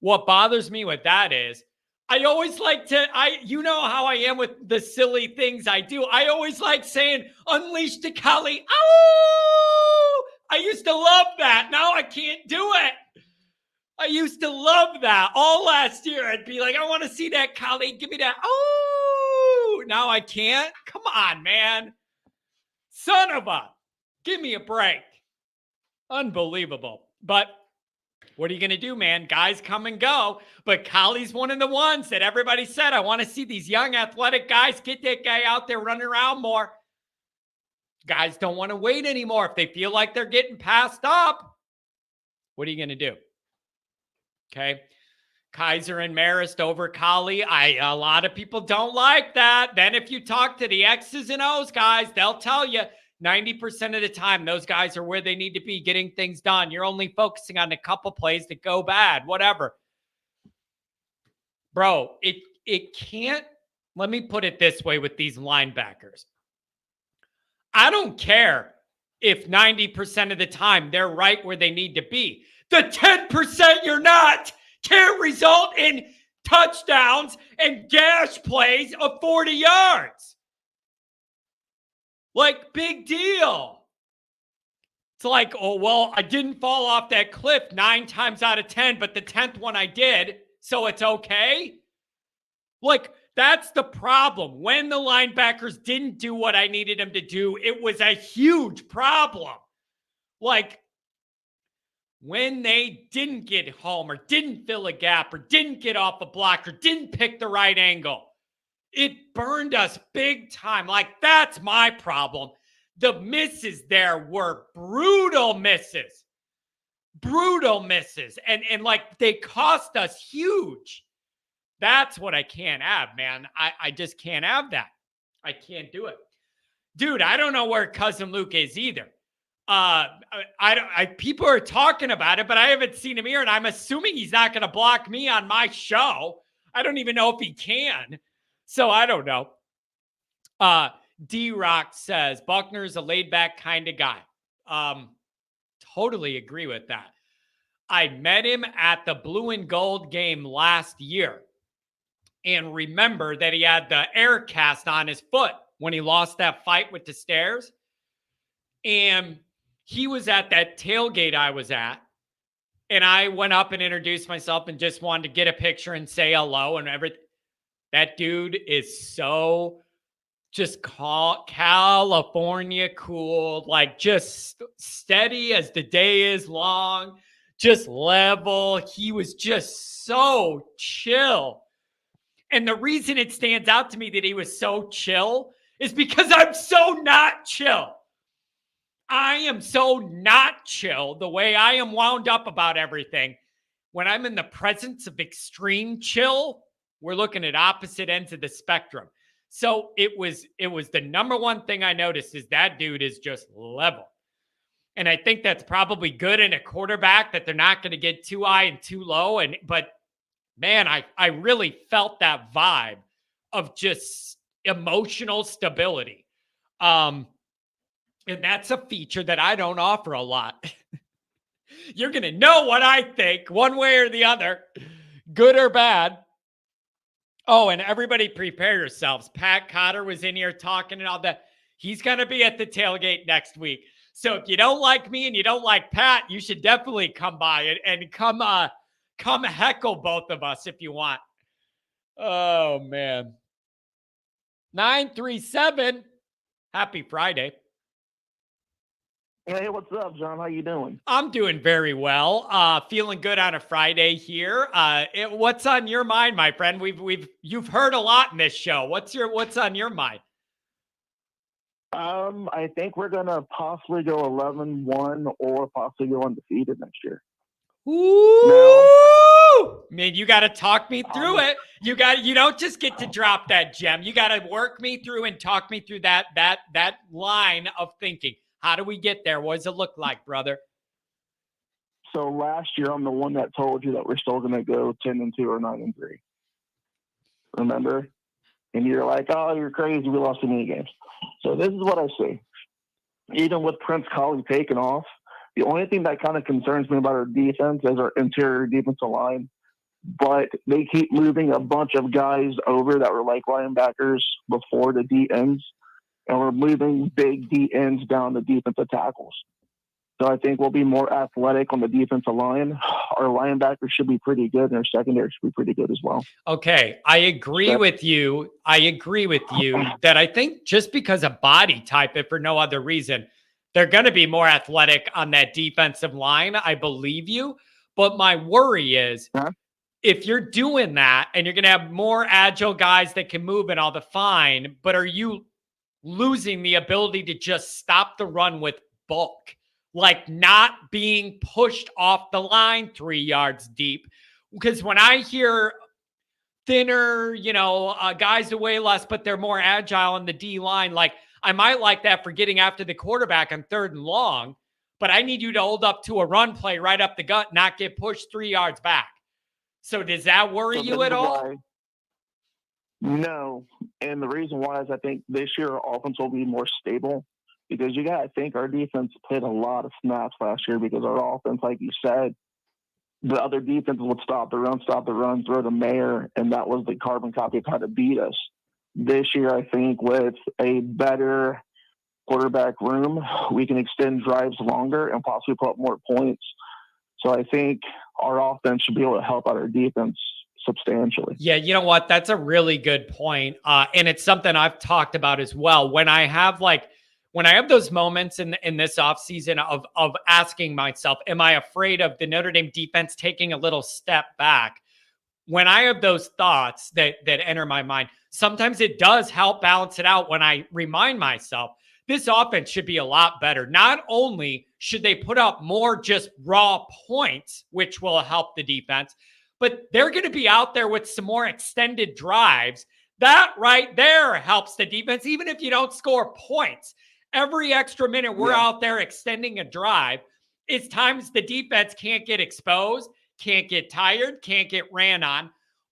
What bothers me with that is I always like to, you know how I am with the silly things I do. I always like saying, unleash the Collie. Oh, I used to love that. Now I can't do it. I used to love that. All last year, I'd be like, I want to see that Collie. Give me that. Oh, now I can't. Come on, man. Son of a. Give me a break. Unbelievable. But what are you going to do, man? Guys come and go. But Collie's one of the ones that everybody said, I want to see these young athletic guys get that guy out there running around more. Guys don't want to wait anymore. If they feel like they're getting passed up, what are you going to do? Okay. Kaiser and Marist over Collie. A lot of people don't like that. Then if you talk to the X's and O's guys, they'll tell you 90% of the time, those guys are where they need to be getting things done. You're only focusing on a couple plays that go bad, whatever. Bro, it can't, let me put it this way with these linebackers. I don't care if 90% of the time they're right where they need to be. The 10% you're not can result in touchdowns and gash plays of 40 yards. Like, big deal. It's like, oh, well, I didn't fall off that cliff 9 times out of 10, but the 10th one I did, so it's okay. Like, that's the problem. When the linebackers didn't do what I needed them to do, it was a huge problem. Like, when they didn't get home or didn't fill a gap or didn't get off a block or didn't pick the right angle, it burned us big time. Like, that's my problem. The misses there were brutal misses. Brutal misses. And like, they cost us huge. That's what I can't have, man. I just can't have that. I can't do it. Dude, I don't know where Cousin Luke is either. People are talking about it, but I haven't seen him here, and I'm assuming he's not going to block me on my show. I don't even know if he can. So I don't know. D-Rock says, Buckner's a laid-back kind of guy. Totally agree with that. I met him at the blue and gold game last year. And remember that he had the air cast on his foot when he lost that fight with the stairs. And he was at that tailgate I was at. And I went up and introduced myself and just wanted to get a picture and say hello and everything. That dude is so just California cool, like just steady as the day is long, just level. He was just so chill. And the reason it stands out to me that he was so chill is because I'm so not chill. I am so not chill the way I am wound up about everything. When I'm in the presence of extreme chill, we're looking at opposite ends of the spectrum. So it was the number one thing I noticed is that dude is just level. And I think that's probably good in a quarterback that they're not going to get too high and too low. But man, I really felt that vibe of just emotional stability. And that's a feature that I don't offer a lot. You're going to know what I think one way or the other, good or bad. Oh, and everybody prepare yourselves. Pat Cotter was in here talking and all that. He's going to be at the tailgate next week. So if you don't like me and you don't like Pat, you should definitely come by and come heckle both of us if you want. Oh, man. 937. Happy Friday. Hey, what's up, John? How you doing? I'm doing very well. Feeling good on a Friday here. What's on your mind, my friend? You've heard a lot in this show. What's on your mind? I think we're gonna possibly go 11-1 or possibly go undefeated next year. Ooh! No. Man, you got to talk me through it. You don't just get to drop that gem. You got to work me through and talk me through that line of thinking. How do we get there? What does it look like, brother? So last year, I'm the one that told you that we're still going to go 10-2 or 9-3. Remember? And you're like, oh, you're crazy. We lost too many games. So this is what I see. Even with Prince Colley taking off, the only thing that kind of concerns me about our defense is our interior defensive line. But they keep moving a bunch of guys over that were like linebackers before the D ends. And we're moving big D ends down the defensive tackles. So I think we'll be more athletic on the defensive line. Our linebackers should be pretty good, and our secondary should be pretty good as well. Okay, I agree with you. That I think just because of body type, if for no other reason, they're going to be more athletic on that defensive line. I believe you. But my worry is if you're doing that and you're going to have more agile guys that can move and all the fine, but are you losing the ability to just stop the run with bulk, like not being pushed off the line 3 yards deep? Because when I hear thinner, guys away less, but they're more agile on the D line, like I might like that for getting after the quarterback on 3rd and long, but I need you to hold up to a run play right up the gut, not get pushed 3 yards back. So does that worry you at all? No. And the reason why is I think this year our offense will be more stable because you got to think our defense played a lot of snaps last year because our offense, like you said, the other defenses would stop the run, throw the mayor, and that was the carbon copy of how to beat us. This year, I think with a better quarterback room, we can extend drives longer and possibly put up more points. So I think our offense should be able to help out our defense substantially. Yeah, you know what? That's a really good point. And it's something I've talked about as well. When I have those moments in this offseason of asking myself, am I afraid of the Notre Dame defense taking a little step back? When I have those thoughts that enter my mind, sometimes it does help balance it out when I remind myself this offense should be a lot better. Not only should they put up more just raw points, which will help the defense, but they're going to be out there with some more extended drives. That right there helps the defense, even if you don't score points. Every extra minute we're Yeah. out there extending a drive, it's times the defense can't get exposed, can't get tired, can't get ran on,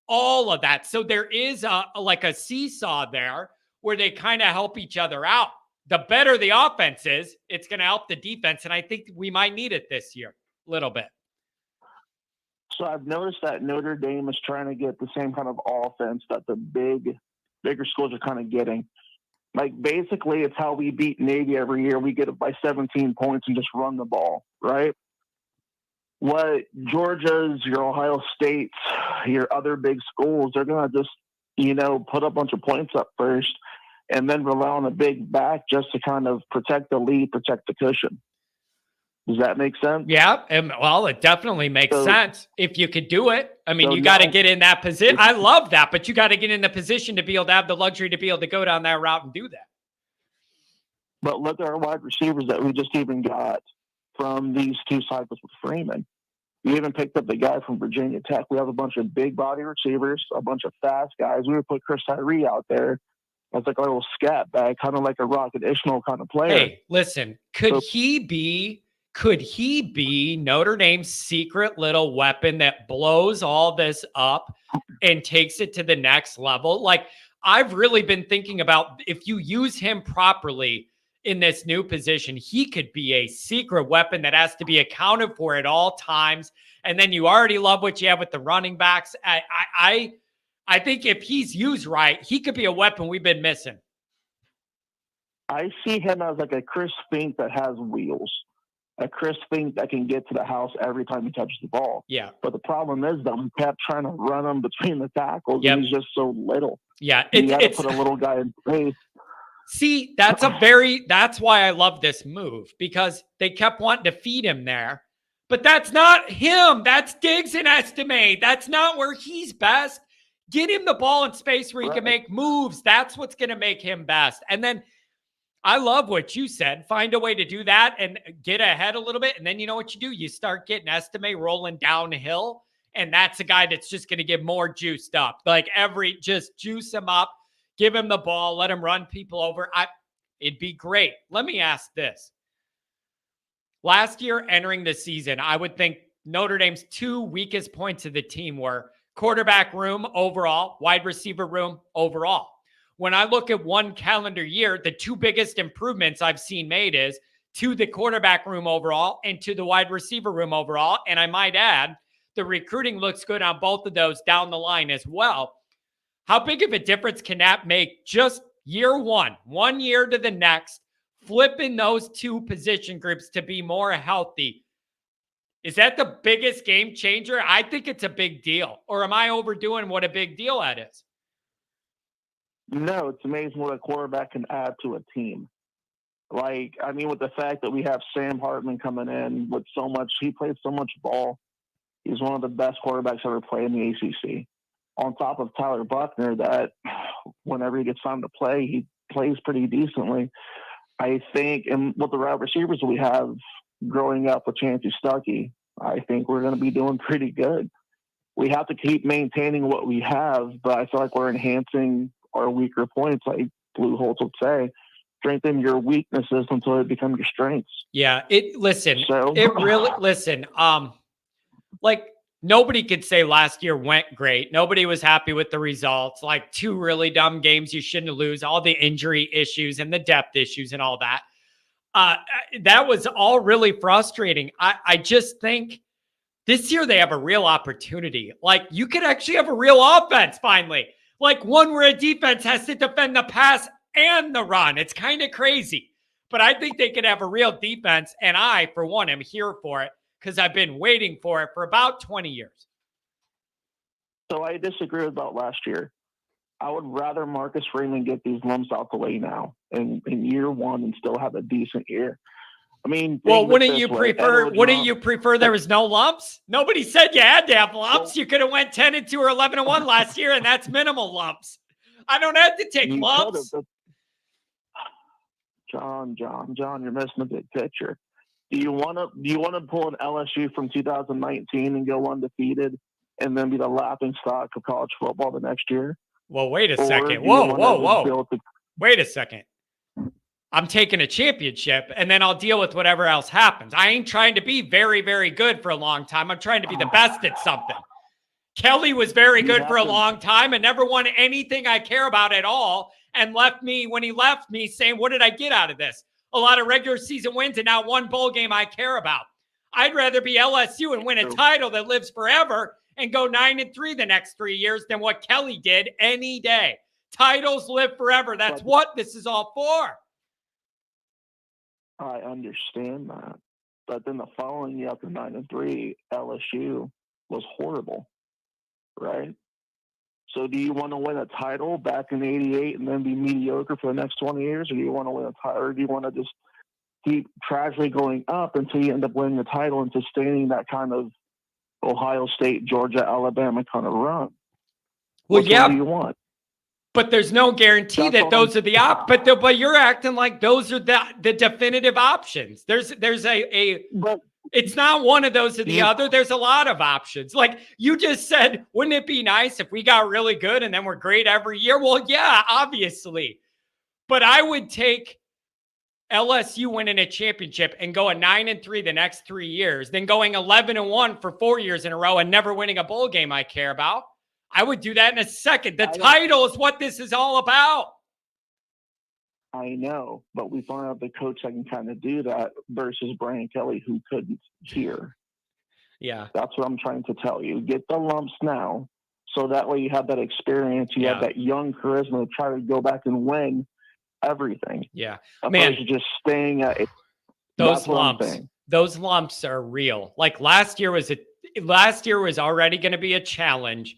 all of that. So there is like a seesaw there where they kind of help each other out. The better the offense is, it's going to help the defense. And I think we might need it this year a little bit. So I've noticed that Notre Dame is trying to get the same kind of offense that the bigger schools are kind of getting. Like, basically, it's how we beat Navy every year. We get it by 17 points and just run the ball, right? What Georgia's, your Ohio States, your other big schools, they're going to just, put a bunch of points up first and then rely on a big back just to kind of protect the lead, protect the cushion. Does that make sense? Yeah. And well, it definitely makes sense if you could do it. I mean, So you got to now- get in that position. I love that, but you got to get in the position to be able to have the luxury to be able to go down that route and do that. But look at our wide receivers that we just even got from these two cycles with Freeman. We even picked up the guy from Virginia Tech. We have a bunch of big body receivers, a bunch of fast guys. We would put Chris Tyree out there as like a little scat bag, kind of like a Rocket Ishmael kind of player. Hey, listen, could he be Notre Dame's secret little weapon that blows all this up and takes it to the next level? Like, I've really been thinking about if you use him properly in this new position, he could be a secret weapon that has to be accounted for at all times. And then you already love what you have with the running backs. I think if he's used right, he could be a weapon we've been missing. I see him as like a Chris Fink that has wheels. A Chris Fink that can get to the house every time he touches the ball. Yeah. But the problem is that we kept trying to run him between the tackles, Yep. and he's just so little. Yeah. You got to put a little guy in space. See, that's why I love this move, because they kept wanting to feed him there. But that's not him. That's Diggs and Estime. That's not where he's best. Get him the ball in space where he can make moves. That's what's going to make him best. And then I love what you said. Find a way to do that and get ahead a little bit. And then you know what you do? You start getting Estime rolling downhill. And that's a guy that's just going to get more juiced up. Like just juice him up, give him the ball, let him run people over. It'd be great. Let me ask this. Last year, entering the season, I would think Notre Dame's two weakest points of the team were quarterback room overall, wide receiver room overall. When I look at one calendar year, the two biggest improvements I've seen made is to the quarterback room overall and to the wide receiver room overall. And I might add, the recruiting looks good on both of those down the line as well. How big of a difference can that make just year one year to the next, flipping those two position groups to be more healthy? Is that the biggest game changer? I think it's a big deal. Or am I overdoing what a big deal that is? No, it's amazing what a quarterback can add to a team. Like, I mean, with the fact that we have Sam Hartman coming in with he plays so much ball. He's one of the best quarterbacks ever played in the ACC. On top of Tyler Buckner, that whenever he gets time to play, he plays pretty decently. I think, and with the wide receivers we have growing up with Chancey Stuckey, I think we're going to be doing pretty good. We have to keep maintaining what we have, but I feel like we're enhancing our weaker points, like Blue Holtz would say. Strengthen your weaknesses until it becomes your strengths. Yeah, like nobody could say last year went great. Nobody was happy with the results. Like two really dumb games you shouldn't lose, all the injury issues and the depth issues and all that. That was all really frustrating. I just think this year they have a real opportunity. Like you could actually have a real offense finally. Like one where a defense has to defend the pass and the run. It's kind of crazy. But I think they could have a real defense. And I, for one, am here for it because I've been waiting for it for about 20 years. So I disagree about last year. I would rather Marcus Freeman get these lumps out the way now in year one and still have a decent year. I mean, well, wouldn't you prefer there was no lumps? Nobody said you had to have lumps. You could have went 10-2 or 11-1 last year, and that's minimal lumps. I don't have to take lumps. John, you're missing the big picture. Do you want to pull an LSU from 2019 and go undefeated and then be the laughing stock of college football the next year? Well, wait a second. Whoa. Wait a second. I'm taking a championship, and then I'll deal with whatever else happens. I ain't trying to be very, very good for a long time. I'm trying to be the best at something. Kelly was very good for a long time and never won anything I care about at all, and left me when he left me saying, what did I get out of this? A lot of regular season wins and not one bowl game I care about. I'd rather be LSU and win a title that lives forever and go 9-3 the next 3 years than what Kelly did any day. Titles live forever. That's what this is all for. I understand that. But then the following year after 9-3, LSU was horrible, right? So do you want to win a title back in '88 and then be mediocre for the next 20 years? Or do you want to win a title? Or do you want to just keep tragically going up until you end up winning the title and sustaining that kind of Ohio State, Georgia, Alabama kind of run? Well, Which one do you want? But there's no guarantee that those are the but you're acting like those are the definitive options. There's it's not one of those or the other. There's a lot of options. Like you just said, wouldn't it be nice if we got really good and then we're great every year? Well, yeah, obviously. But I would take LSU winning a championship and going 9-3 the next 3 years, then going 11-1 for 4 years in a row and never winning a bowl game I care about. I would do that in a second. The title is what this is all about. I know, but we found out the coach that can kind of do that versus Brian Kelly, who couldn't here. Yeah. That's what I'm trying to tell you. Get the lumps now, so that way you have that experience. You have that young charisma to try to go back and win everything. Yeah. Man, just staying at it. Those lumps are real. Like last year was already going to be a challenge.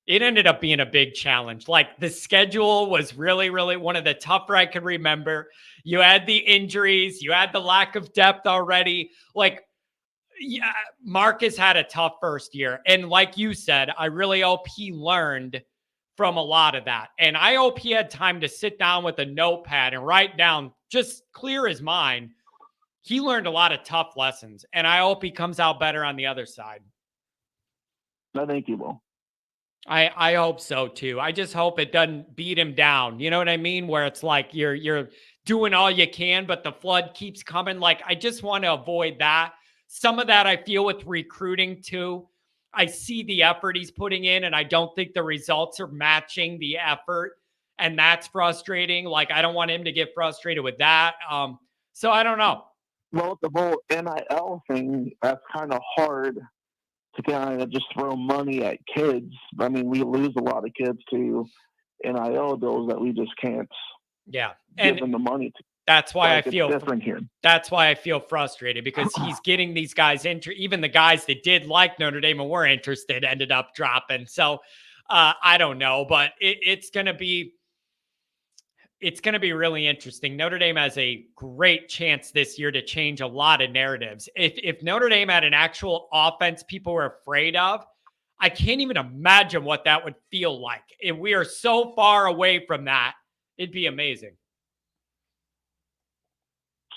It ended up being a big challenge. Like the schedule was really, really one of the tougher I could remember. You had the injuries, you had the lack of depth already. Like, yeah, Marcus had a tough first year. And like you said, I really hope he learned from a lot of that. And I hope he had time to sit down with a notepad and write down, just clear his mind. He learned a lot of tough lessons. And I hope he comes out better on the other side. I think he will. I hope so too. I just hope it doesn't beat him down. You know what I mean? Where it's like you're doing all you can, but the flood keeps coming. Like I just want to avoid that. Some of that I feel with recruiting too. I see the effort he's putting in, and I don't think the results are matching the effort, and that's frustrating. Like I don't want him to get frustrated with that. So I don't know. Well, the whole NIL thing, that's kind of hard to kind of just throw money at kids. I mean, we lose a lot of kids to NIL bills that we just can't give them the money to. That's why I feel different here. That's why I feel frustrated, because he's getting these guys even the guys that did like Notre Dame and were interested ended up dropping. So I don't know, but it's going to be really interesting. Notre Dame has a great chance this year to change a lot of narratives. If Notre Dame had an actual offense people were afraid of, I can't even imagine what that would feel like. If we are so far away from that, it'd be amazing.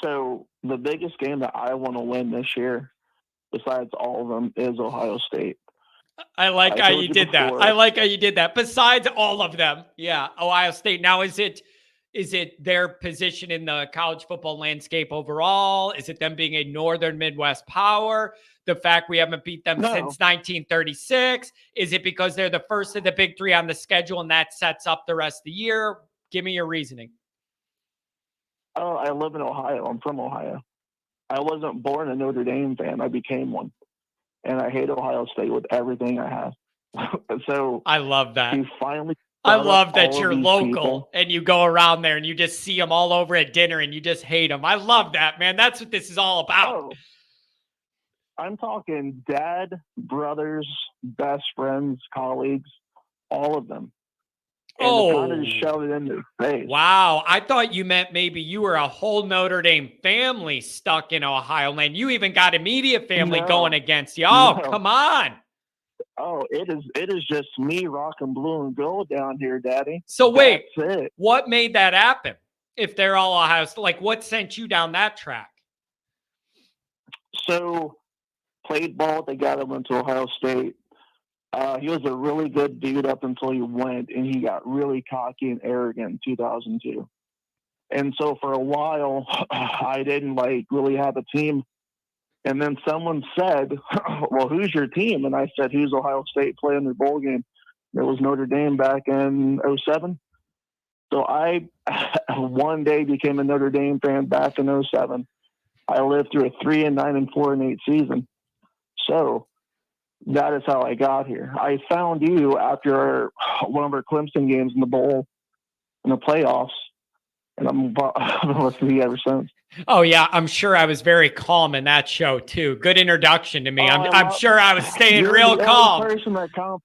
So the biggest game that I want to win this year, besides all of them, is Ohio State. I like how you did that. I like how you did that. Besides all of them. Yeah. Ohio State. Now, is it their position in the college football landscape overall? Is it them being a Northern Midwest power? The fact we haven't beat them since 1936? Is it because they're the first of the big three on the schedule and that sets up the rest of the year? Give me your reasoning. Oh, I live in Ohio. I'm from Ohio. I wasn't born a Notre Dame fan. I became one. And I hate Ohio State with everything I have. So I love that. I love that you're local and you go around there and you just see them all over at dinner and you just hate them. I love that, man. That's what this is all about. Oh, I'm talking dad, brothers, best friends, colleagues, all of them. And kind of just shove it in their face. Wow. I thought you meant maybe you were a whole Notre Dame family stuck in Ohio land. You even got immediate family going against you. Oh, come on. Oh, it is just me rocking blue and gold down here, Daddy. So wait, what made that happen? If they're all Ohio State, like what sent you down that track? So played ball. They got him into Ohio State. He was a really good dude up until he went, and he got really cocky and arrogant in 2002. And so for a while, I didn't like really have a team. And then someone said, well, who's your team? And I said, who's Ohio State playing their bowl game? It was Notre Dame back in 07. So I one day became a Notre Dame fan back in 07. I lived through a 3-9-4-8 season. So that is how I got here. I found you after one of our Clemson games in the bowl, in the playoffs, and I've been listening to you ever since. Oh yeah, I'm sure I was very calm in that show too. Good introduction to me. I'm sure I was staying real calm. Person that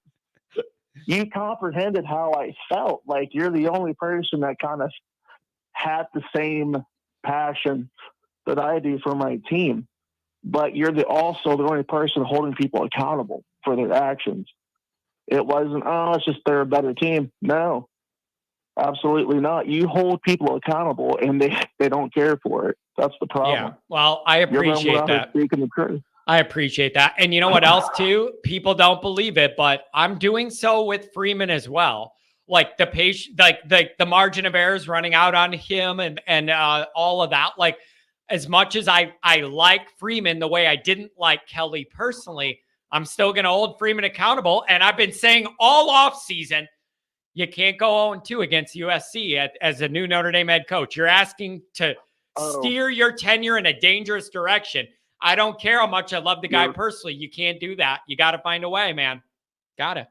you comprehended how I felt. Like you're the only person that kind of had the same passion that I do for my team, but you're also the only person holding people accountable for their actions. It wasn't, oh, it's just they're a better team. No, absolutely not. You hold people accountable and they don't care for it. That's the problem. Yeah. Well, I appreciate that. Speaking the truth. I appreciate that. And you know what else too? People don't believe it, but I'm doing so with Freeman as well. Like the patient, like the margin of error is running out on him and all of that. Like as much as I like Freeman the way I didn't like Kelly personally, I'm still going to hold Freeman accountable. And I've been saying all off season, you can't go 0-2 against USC as a new Notre Dame head coach. You're asking to steer your tenure in a dangerous direction. I don't care how much I love the guy personally. You can't do that. You got to find a way, man. Got to.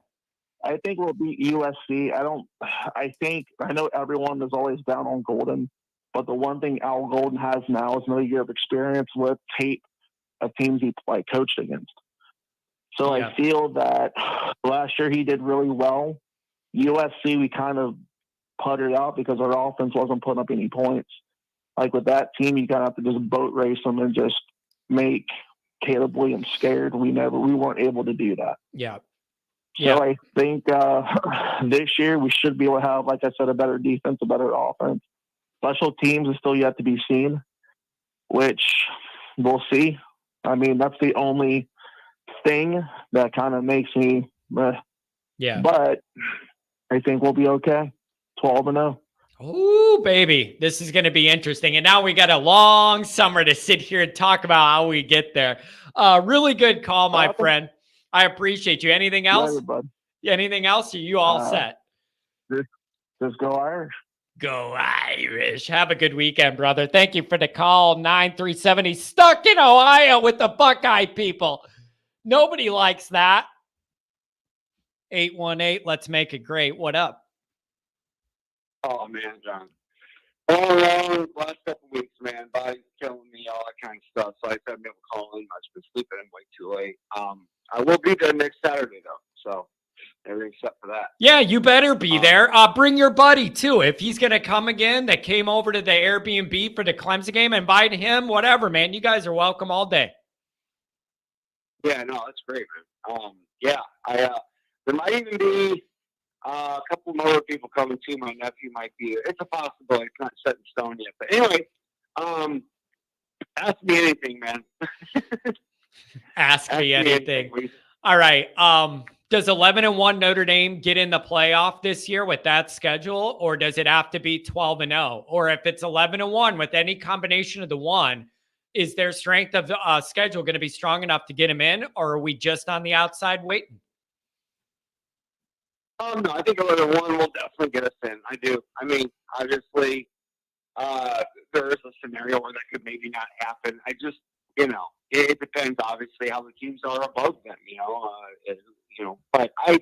I think we'll beat USC. I know everyone is always down on Golden, but the one thing Al Golden has now is another year of experience with tape of teams he coached against. So I feel that last year he did really well. USC, we kind of puttered out because our offense wasn't putting up any points. Like with that team, you kind of have to just boat race them and just make Caleb Williams scared. We weren't able to do that. Yeah. So I think this year we should be able to have, like I said, a better defense, a better offense. Special teams is still yet to be seen, which we'll see. I mean, that's the only thing that kind of makes me, but I think we'll be okay. 12-0. Oh, baby. This is going to be interesting. And now we got a long summer to sit here and talk about how we get there. Really good call, my friend. I appreciate you. Anything else? Anything else? Are you all set? Just go Irish. Go Irish. Have a good weekend, brother. Thank you for the call. 937. He's stuck in Ohio with the Buckeye people. Nobody likes that. 818. Let's make it great. What up? Oh, man, John. All around last couple weeks, man. Body's killing me, all that kind of stuff. So I said I'd be able to call in. I've been sleeping in way too late. I will be there next Saturday, though. So everything's set for that. Yeah, you better be there. Bring your buddy, too. If he's going to come again, that came over to the Airbnb for the Clemson game, invite him, whatever, man. You guys are welcome all day. Yeah, no, that's great, man. There might even be a couple more people coming too. My nephew might be there. It's a possibility. It's not set in stone yet. But anyway, ask me anything, man. Ask me anything. All right. Does 11-1 Notre Dame get in the playoff this year with that schedule, or does it have to be 12-0? Or if it's 11-1 with any combination of the one, is their strength of schedule going to be strong enough to get them in, or are we just on the outside waiting? No, I think 11-1 will definitely get us in. I do. I mean, obviously, there is a scenario where that could maybe not happen. I just, it depends, obviously, how the teams are above them, But I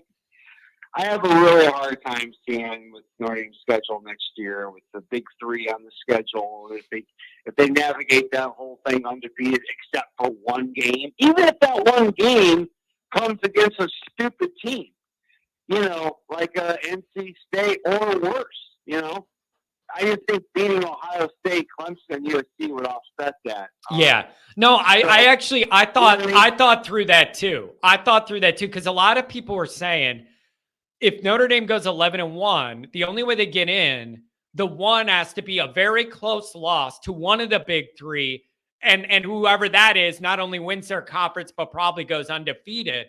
have a really hard time seeing with Notre Dame's schedule next year with the big three on the schedule. If they navigate that whole thing undefeated except for one game, even if that one game comes against a stupid team, like NC State or worse, I just think beating Ohio State, Clemson, USC would offset that. I thought through that too. Because a lot of people were saying if Notre Dame goes 11-1, the only way they get in, the one has to be a very close loss to one of the big three, and whoever that is not only wins their conference but probably goes undefeated.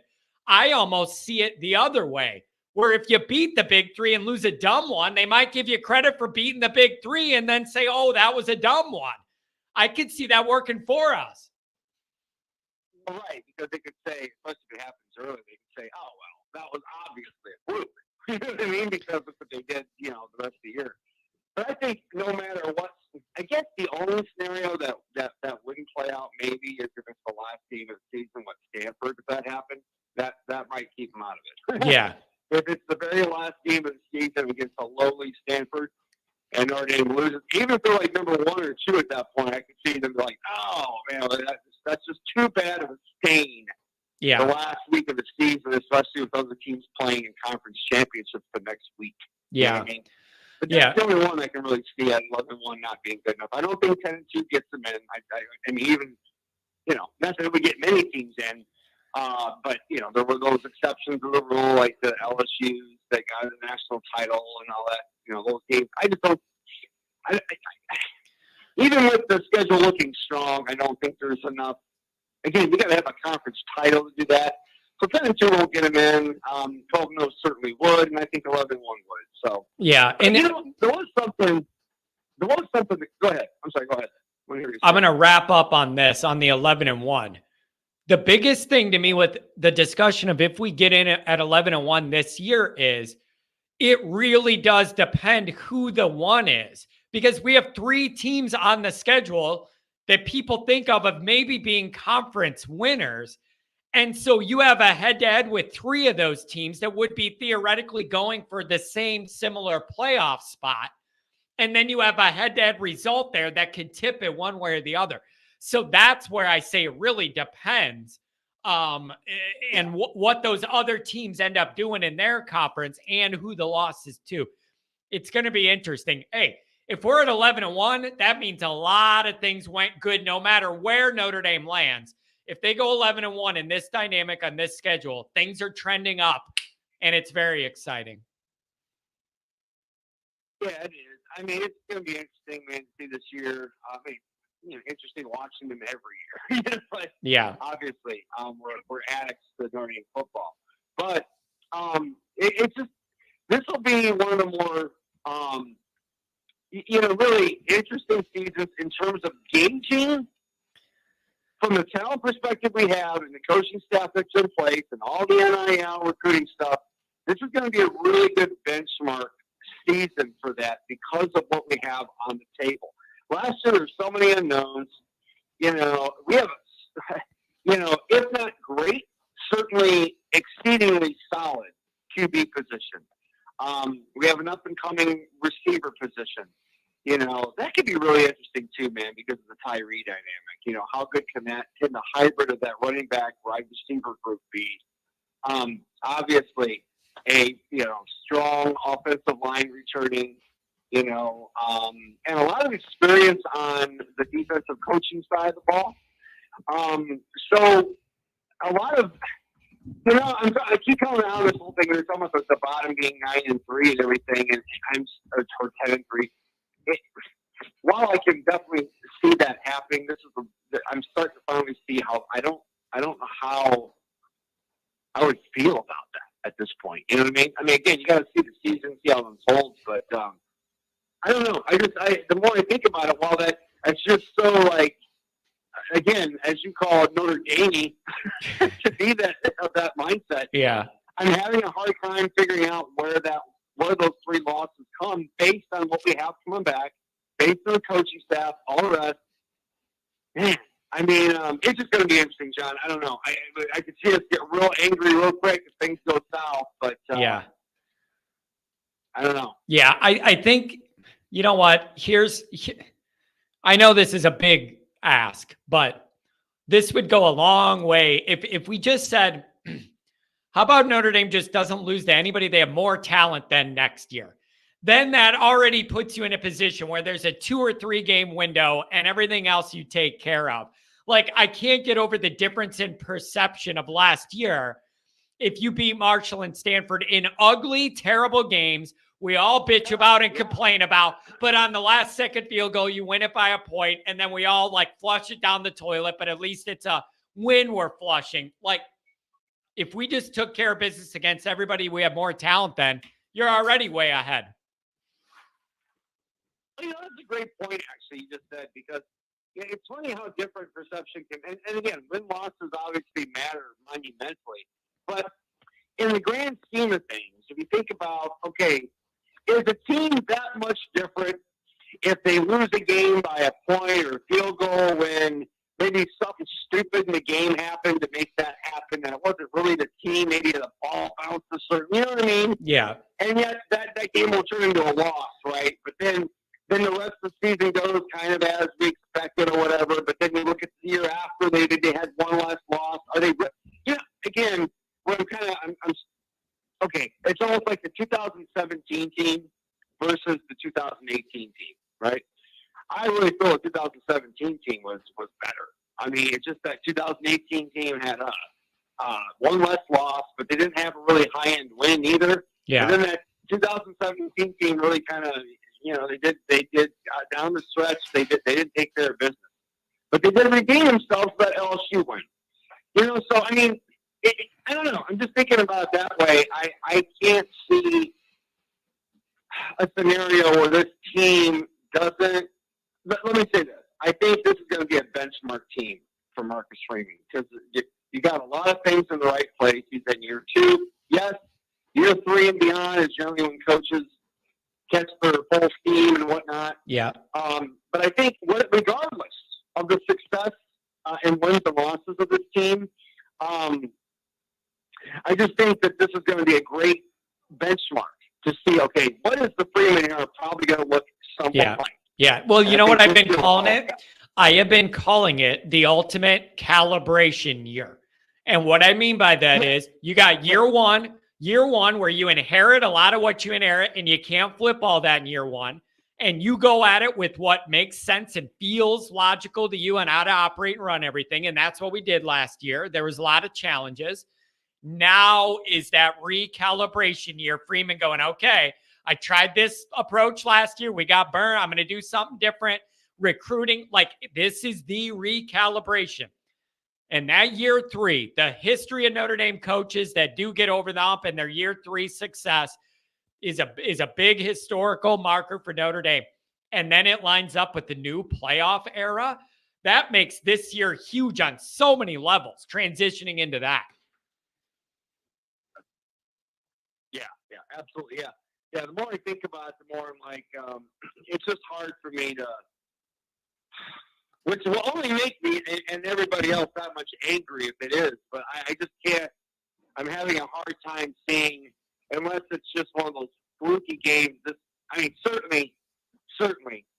I almost see it the other way, Where if you beat the big three and lose a dumb one, they might give you credit for beating the big three and then say, oh, that was a dumb one. I could see that working for us. Well, right, because they could say, especially if it happens early, they could say, oh, well, that was obviously a fluke. You know what I mean? Because of what they did, the rest of the year. But I think no matter what, I guess the only scenario that wouldn't play out maybe is if it's the last game of the season with Stanford. If that happened, that might keep them out of it. Yeah. If it's the very last game of the season against a lowly Stanford and Notre Dame loses, even if they're like number 1 or 2 at that point, I could see them like, oh, man, that's just too bad of a stain. Yeah. The last week of the season, especially with other teams playing in conference championships the next week. Yeah. You know what I mean? But that's the only one I can really see at 11-1 not being good enough. I don't think 10-2 gets them in. I mean, even, not that we get many teams in, but, there were those exceptions to the rule, like the LSUs that got the national title and all that, those games. I just don't, even with the schedule looking strong, I don't think there's enough. Again, we got to have a conference title to do that. So 10-2 won't get them in. 12-0 certainly would, and I think 11-1 would. So yeah, and there was something. Go ahead. I'm sorry. Go ahead. I'm going to wrap up on this on the 11-1. The biggest thing to me with the discussion of if we get in at 11-1 this year is it really does depend who the one is, because we have 3 teams on the schedule that people think of maybe being conference winners. And so you have a head-to-head with 3 of those teams that would be theoretically going for the same similar playoff spot. And then you have a head-to-head result there that could tip it one way or the other. So that's where I say it really depends and what those other teams end up doing in their conference and who the loss is to. It's going to be interesting. Hey, if we're at 11-1, that means a lot of things went good no matter where Notre Dame lands. If they go 11-1 in this dynamic on this schedule, things are trending up, and it's very exciting. Yeah, it is. I mean, it's going to be interesting, man, to see this year. I mean, interesting watching them every year. But yeah, obviously, we're addicts to Notre Dame football. But it's just this will be one of the more really interesting seasons in terms of gauging. From the talent perspective we have and the coaching staff that's in place and all the NIL recruiting stuff, this is going to be a really good benchmark season for that because of what we have on the table. Last year, there's so many unknowns. We have, if not great, certainly exceedingly solid QB position. We have an up-and-coming receiver position. That could be really interesting too, man, because of the Tyree dynamic. How good can the hybrid of that running back wide receiver group be? Obviously, a strong offensive line returning, and a lot of experience on the defensive coaching side of the ball. So a lot of I keep coming out of this whole thing. There's almost the bottom being 9-3 and everything, and or 10-3. While I can definitely see that happening, I'm starting to finally see how I don't know how I would feel about that at this point. You know what I mean? I mean, again, you got to see the season, see how it unfolds. But I don't know. The more I think about it, while it's just so like, again, as you call it, Notre Dame to be of that mindset. Yeah, I'm having a hard time figuring out where those 3 losses come based on what we have coming back, based on the coaching staff, all the rest. Man, I mean, it's just going to be interesting, John. I don't know. I could see us get real angry real quick if things go south, but yeah. I don't know. Yeah, I think, you know what, I know this is a big ask, but this would go a long way if we just said, how about Notre Dame just doesn't lose to anybody? They have more talent than next year. Then that already puts you in a position where there's a 2 or 3 game window and everything else you take care of. Like, I can't get over the difference in perception of last year. If you beat Marshall and Stanford in ugly, terrible games, we all bitch about and complain about, but on the last second field goal, you win it by a point, and then we all like flush it down the toilet, but at least it's a win we're flushing. Like, if we just took care of business against everybody, we have more talent then, you're already way ahead. You know, that's a great point, actually, you just said, because it's funny how different perception can, and again, win-losses obviously matter monumentally, but in the grand scheme of things, if you think about, okay, is a team that much different if they lose a game by a point or a field goal when maybe something stupid in the game happened to make that happen, and it wasn't really the team, maybe the ball bounced a certain, you know what I mean? Yeah. And yet that game will turn into a loss, right? But then the rest of the season goes kind of as we expected or whatever. But then you look at the year after, they had one less loss. Are they? You know, again, what I'm okay. It's almost like the 2017 team versus the 2018 team, right? I really feel the 2017 team was better. I mean, it's just that 2018 team had one less loss, but they didn't have a really high end win either. Yeah. And then that 2017 team really kind of, you know, they did down the stretch. They didn't take care of business, but they did redeem themselves for that LSU win. You know, so I mean, I don't know. I'm just thinking about it that way. I can't see a scenario where this team doesn't. Let me say this. I think this is going to be a benchmark team for Marcus Freeman because you got a lot of things in the right place. He's in year 2. Yes, year 3 and beyond is generally when coaches catch their full steam and whatnot. Yeah. But I think regardless of the success and wins and losses of this team, I just think that this is going to be a great benchmark to see, okay, what is the Freeman era probably going to look somewhat like? Yeah. Well, you know what I've been calling it? I have been calling it the ultimate calibration year. And what I mean by that is you got year one where you inherit a lot of what you inherit and you can't flip all that in year 1. And you go at it with what makes sense and feels logical to you and how to operate and run everything. And that's what we did last year. There was a lot of challenges. Now is that recalibration year. Freeman going, okay, I tried this approach last year. We got burned. I'm going to do something different. Recruiting, like this is the recalibration. And that year 3, the history of Notre Dame coaches that do get over the hump and their year 3 success is a big historical marker for Notre Dame. And then it lines up with the new playoff era. That makes this year huge on so many levels, transitioning into that. Yeah, absolutely. Yeah, the more I think about it, the more I'm like, it's just hard for me to, which will only make me and everybody else that much angry if it is, but I just can't, I'm having a hard time seeing, unless it's just one of those fluky games. Certainly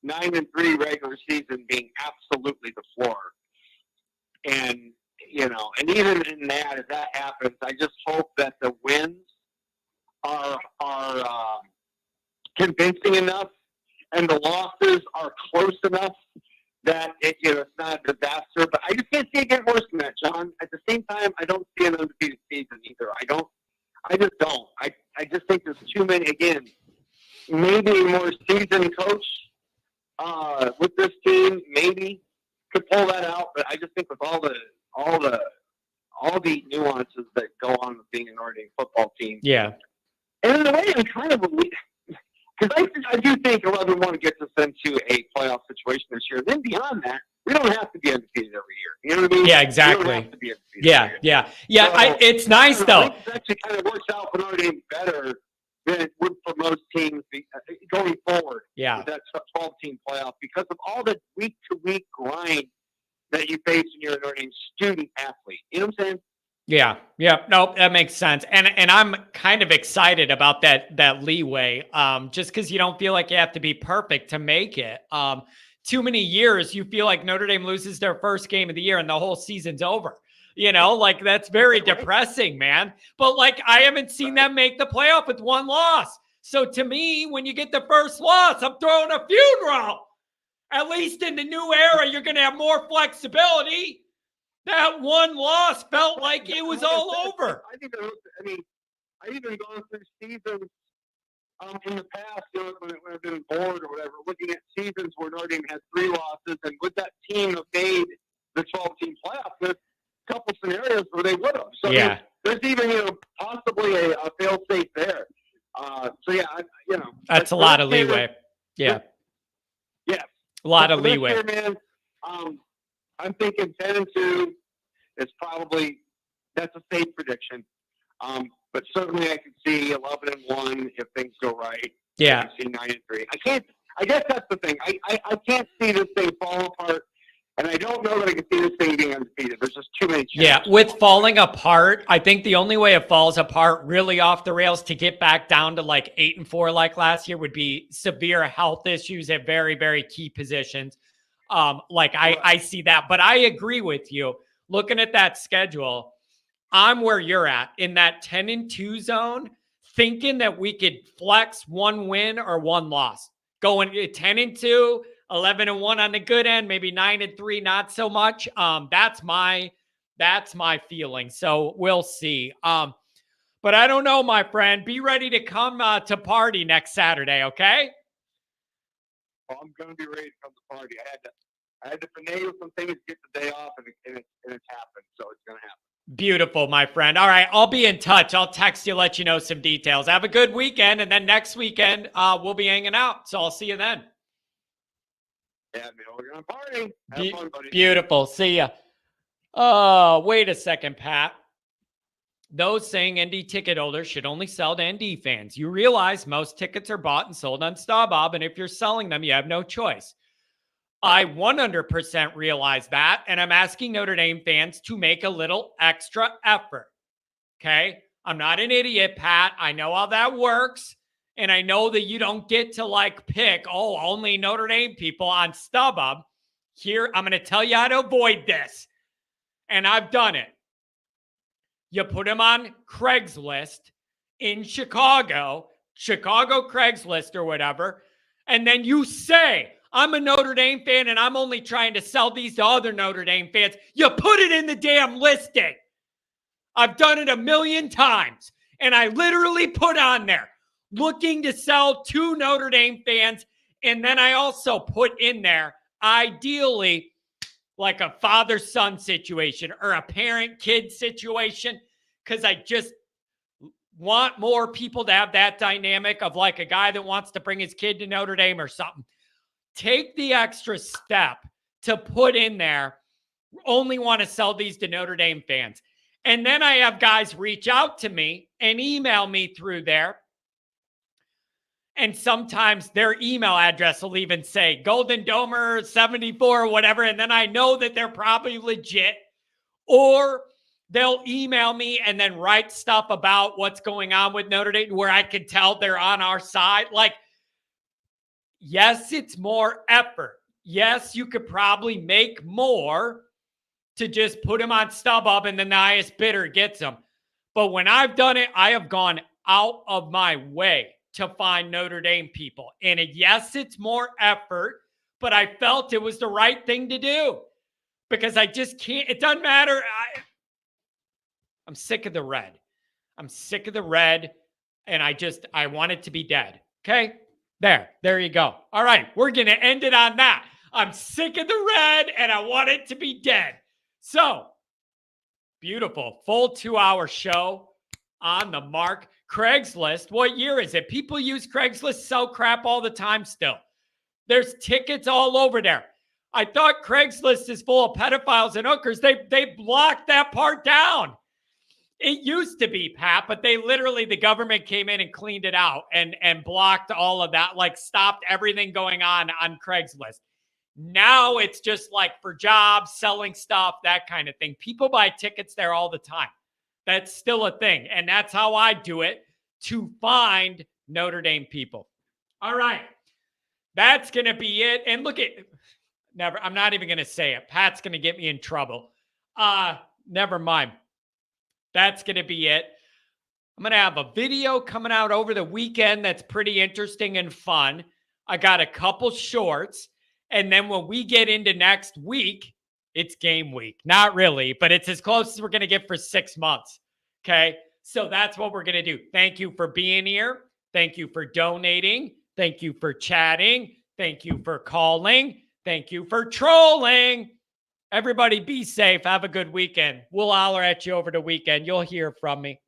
9-3 regular season being absolutely the floor. And, you know, and even in that, if that happens, I just hope that the wins are convincing enough and the losses are close enough that it's not a disaster. But I just can't see it getting worse than that, John. At the same time, I don't see an undefeated season either. I just don't. I just think there's too many. Again, maybe a more seasoned coach with this team maybe could pull that out. But I just think with all the nuances that go on with being an Notre Dame football team. Yeah. And in a way, I'm kind of because I do think 11-1 gets us into a playoff situation this year. Then beyond that, we don't have to be undefeated every year. You know what I mean? Yeah, exactly. We don't have to be undefeated every year. Yeah. So, It's nice though. I think it actually kind of works out for Notre Dame better than it would for most teams going forward. Yeah. With that 12-team playoff because of all the week-to-week grind that you face when you're a Notre Dame student athlete. You know what I'm saying? Yeah. No, that makes sense. And I'm kind of excited about that leeway. Just because you don't feel like you have to be perfect to make it. Too many years you feel like Notre Dame loses their first game of the year and the whole season's over. You know, like that's very depressing, man. But like I haven't seen them make the playoff with one loss. So to me, when you get the first loss, I'm throwing a funeral. At least in the new era, you're going to have more flexibility. That one loss felt like it was all over. I've even gone through seasons in the past, when I've been bored or whatever, looking at seasons where Notre Dame had 3 losses, and would that team have made the 12-team playoff? There's a couple scenarios where they would have. So yeah. there's even possibly a fail safe there. So yeah, That's a lot of leeway. Yeah, yeah, a lot of for this leeway. year, man. I'm thinking 10-2 is probably that's a safe prediction. But certainly I can see 11-1 if things go right. Yeah. I can see 9-3. I guess that's the thing. I can't see this thing fall apart, and I don't know that I can see this thing being undefeated. There's just too many chances. Yeah, with falling apart, I think the only way it falls apart really off the rails to get back down to like 8-4 like last year would be severe health issues at very, very key positions. I see that, but I agree with you. Looking at that schedule, I'm where you're at in that 10-2 zone, thinking that we could flex one win or one loss. Going 10-2, 11-1 on the good end, maybe 9-3, not so much. That's my feeling. So we'll see. But I don't know, my friend. Be ready to come to party next Saturday, okay? Oh, I'm gonna be ready to come to party. I had to finagle some things to get the day off, and it's happened. So it's gonna happen. Beautiful, my friend. All right, I'll be in touch. I'll text you, let you know some details. Have a good weekend, and then next weekend we'll be hanging out. So I'll see you then. Yeah, man, we're gonna party. Have fun, buddy. Beautiful. See ya. Oh, wait a second, Pat. Those saying ND ticket holders should only sell to ND fans. You realize most tickets are bought and sold on StubHub, and if you're selling them, you have no choice. I 100% realize that, and I'm asking Notre Dame fans to make a little extra effort, okay? I'm not an idiot, Pat. I know how that works, and I know that you don't get to, pick, only Notre Dame people on StubHub. Here, I'm going to tell you how to avoid this, and I've done it. You put them on Craigslist in Chicago Craigslist or whatever, and then you say, I'm a Notre Dame fan and I'm only trying to sell these to other Notre Dame fans. You put it in the damn listing. I've done it 1,000,000 times. And I literally put on there, looking to sell to Notre Dame fans. And then I also put in there, ideally, like a father-son situation or a parent-kid situation, because I just want more people to have that dynamic of like a guy that wants to bring his kid to Notre Dame or something. Take the extra step to put in there, only want to sell these to Notre Dame fans. And then I have guys reach out to me and email me through there. And sometimes their email address will even say Golden Domer 74 or whatever. And then I know that they're probably legit. Or they'll email me and then write stuff about what's going on with Notre Dame where I can tell they're on our side. Yes, it's more effort. Yes, you could probably make more to just put them on StubHub and then the highest bidder gets them. But when I've done it, I have gone out of my way to find Notre Dame people. And yes, it's more effort, but I felt it was the right thing to do because I just can't. It doesn't matter. I'm sick of the red. I'm sick of the red, and I want it to be dead. Okay? There you go. All right, we're going to end it on that. I'm sick of the red, and I want it to be dead. So, beautiful. Full 2-hour show on the mark. Craigslist, what year is it? People use Craigslist, sell crap all the time still. There's tickets all over there. I thought Craigslist is full of pedophiles and hookers. They blocked that part down. It used to be, Pat, but the government came in and cleaned it out and blocked all of that, stopped everything going on Craigslist. Now it's just for jobs, selling stuff, that kind of thing. People buy tickets there all the time. That's still a thing. And that's how I do it to find Notre Dame people. All right. That's going to be it. And look at, I'm not even going to say it. Pat's going to get me in trouble. Never mind. That's going to be it. I'm going to have a video coming out over the weekend that's pretty interesting and fun. I got a couple shorts. And then when we get into next week, it's game week. Not really, but it's as close as we're going to get for 6 months. Okay? So that's what we're going to do. Thank you for being here. Thank you for donating. Thank you for chatting. Thank you for calling. Thank you for trolling. Everybody be safe. Have a good weekend. We'll holler at you over the weekend. You'll hear from me.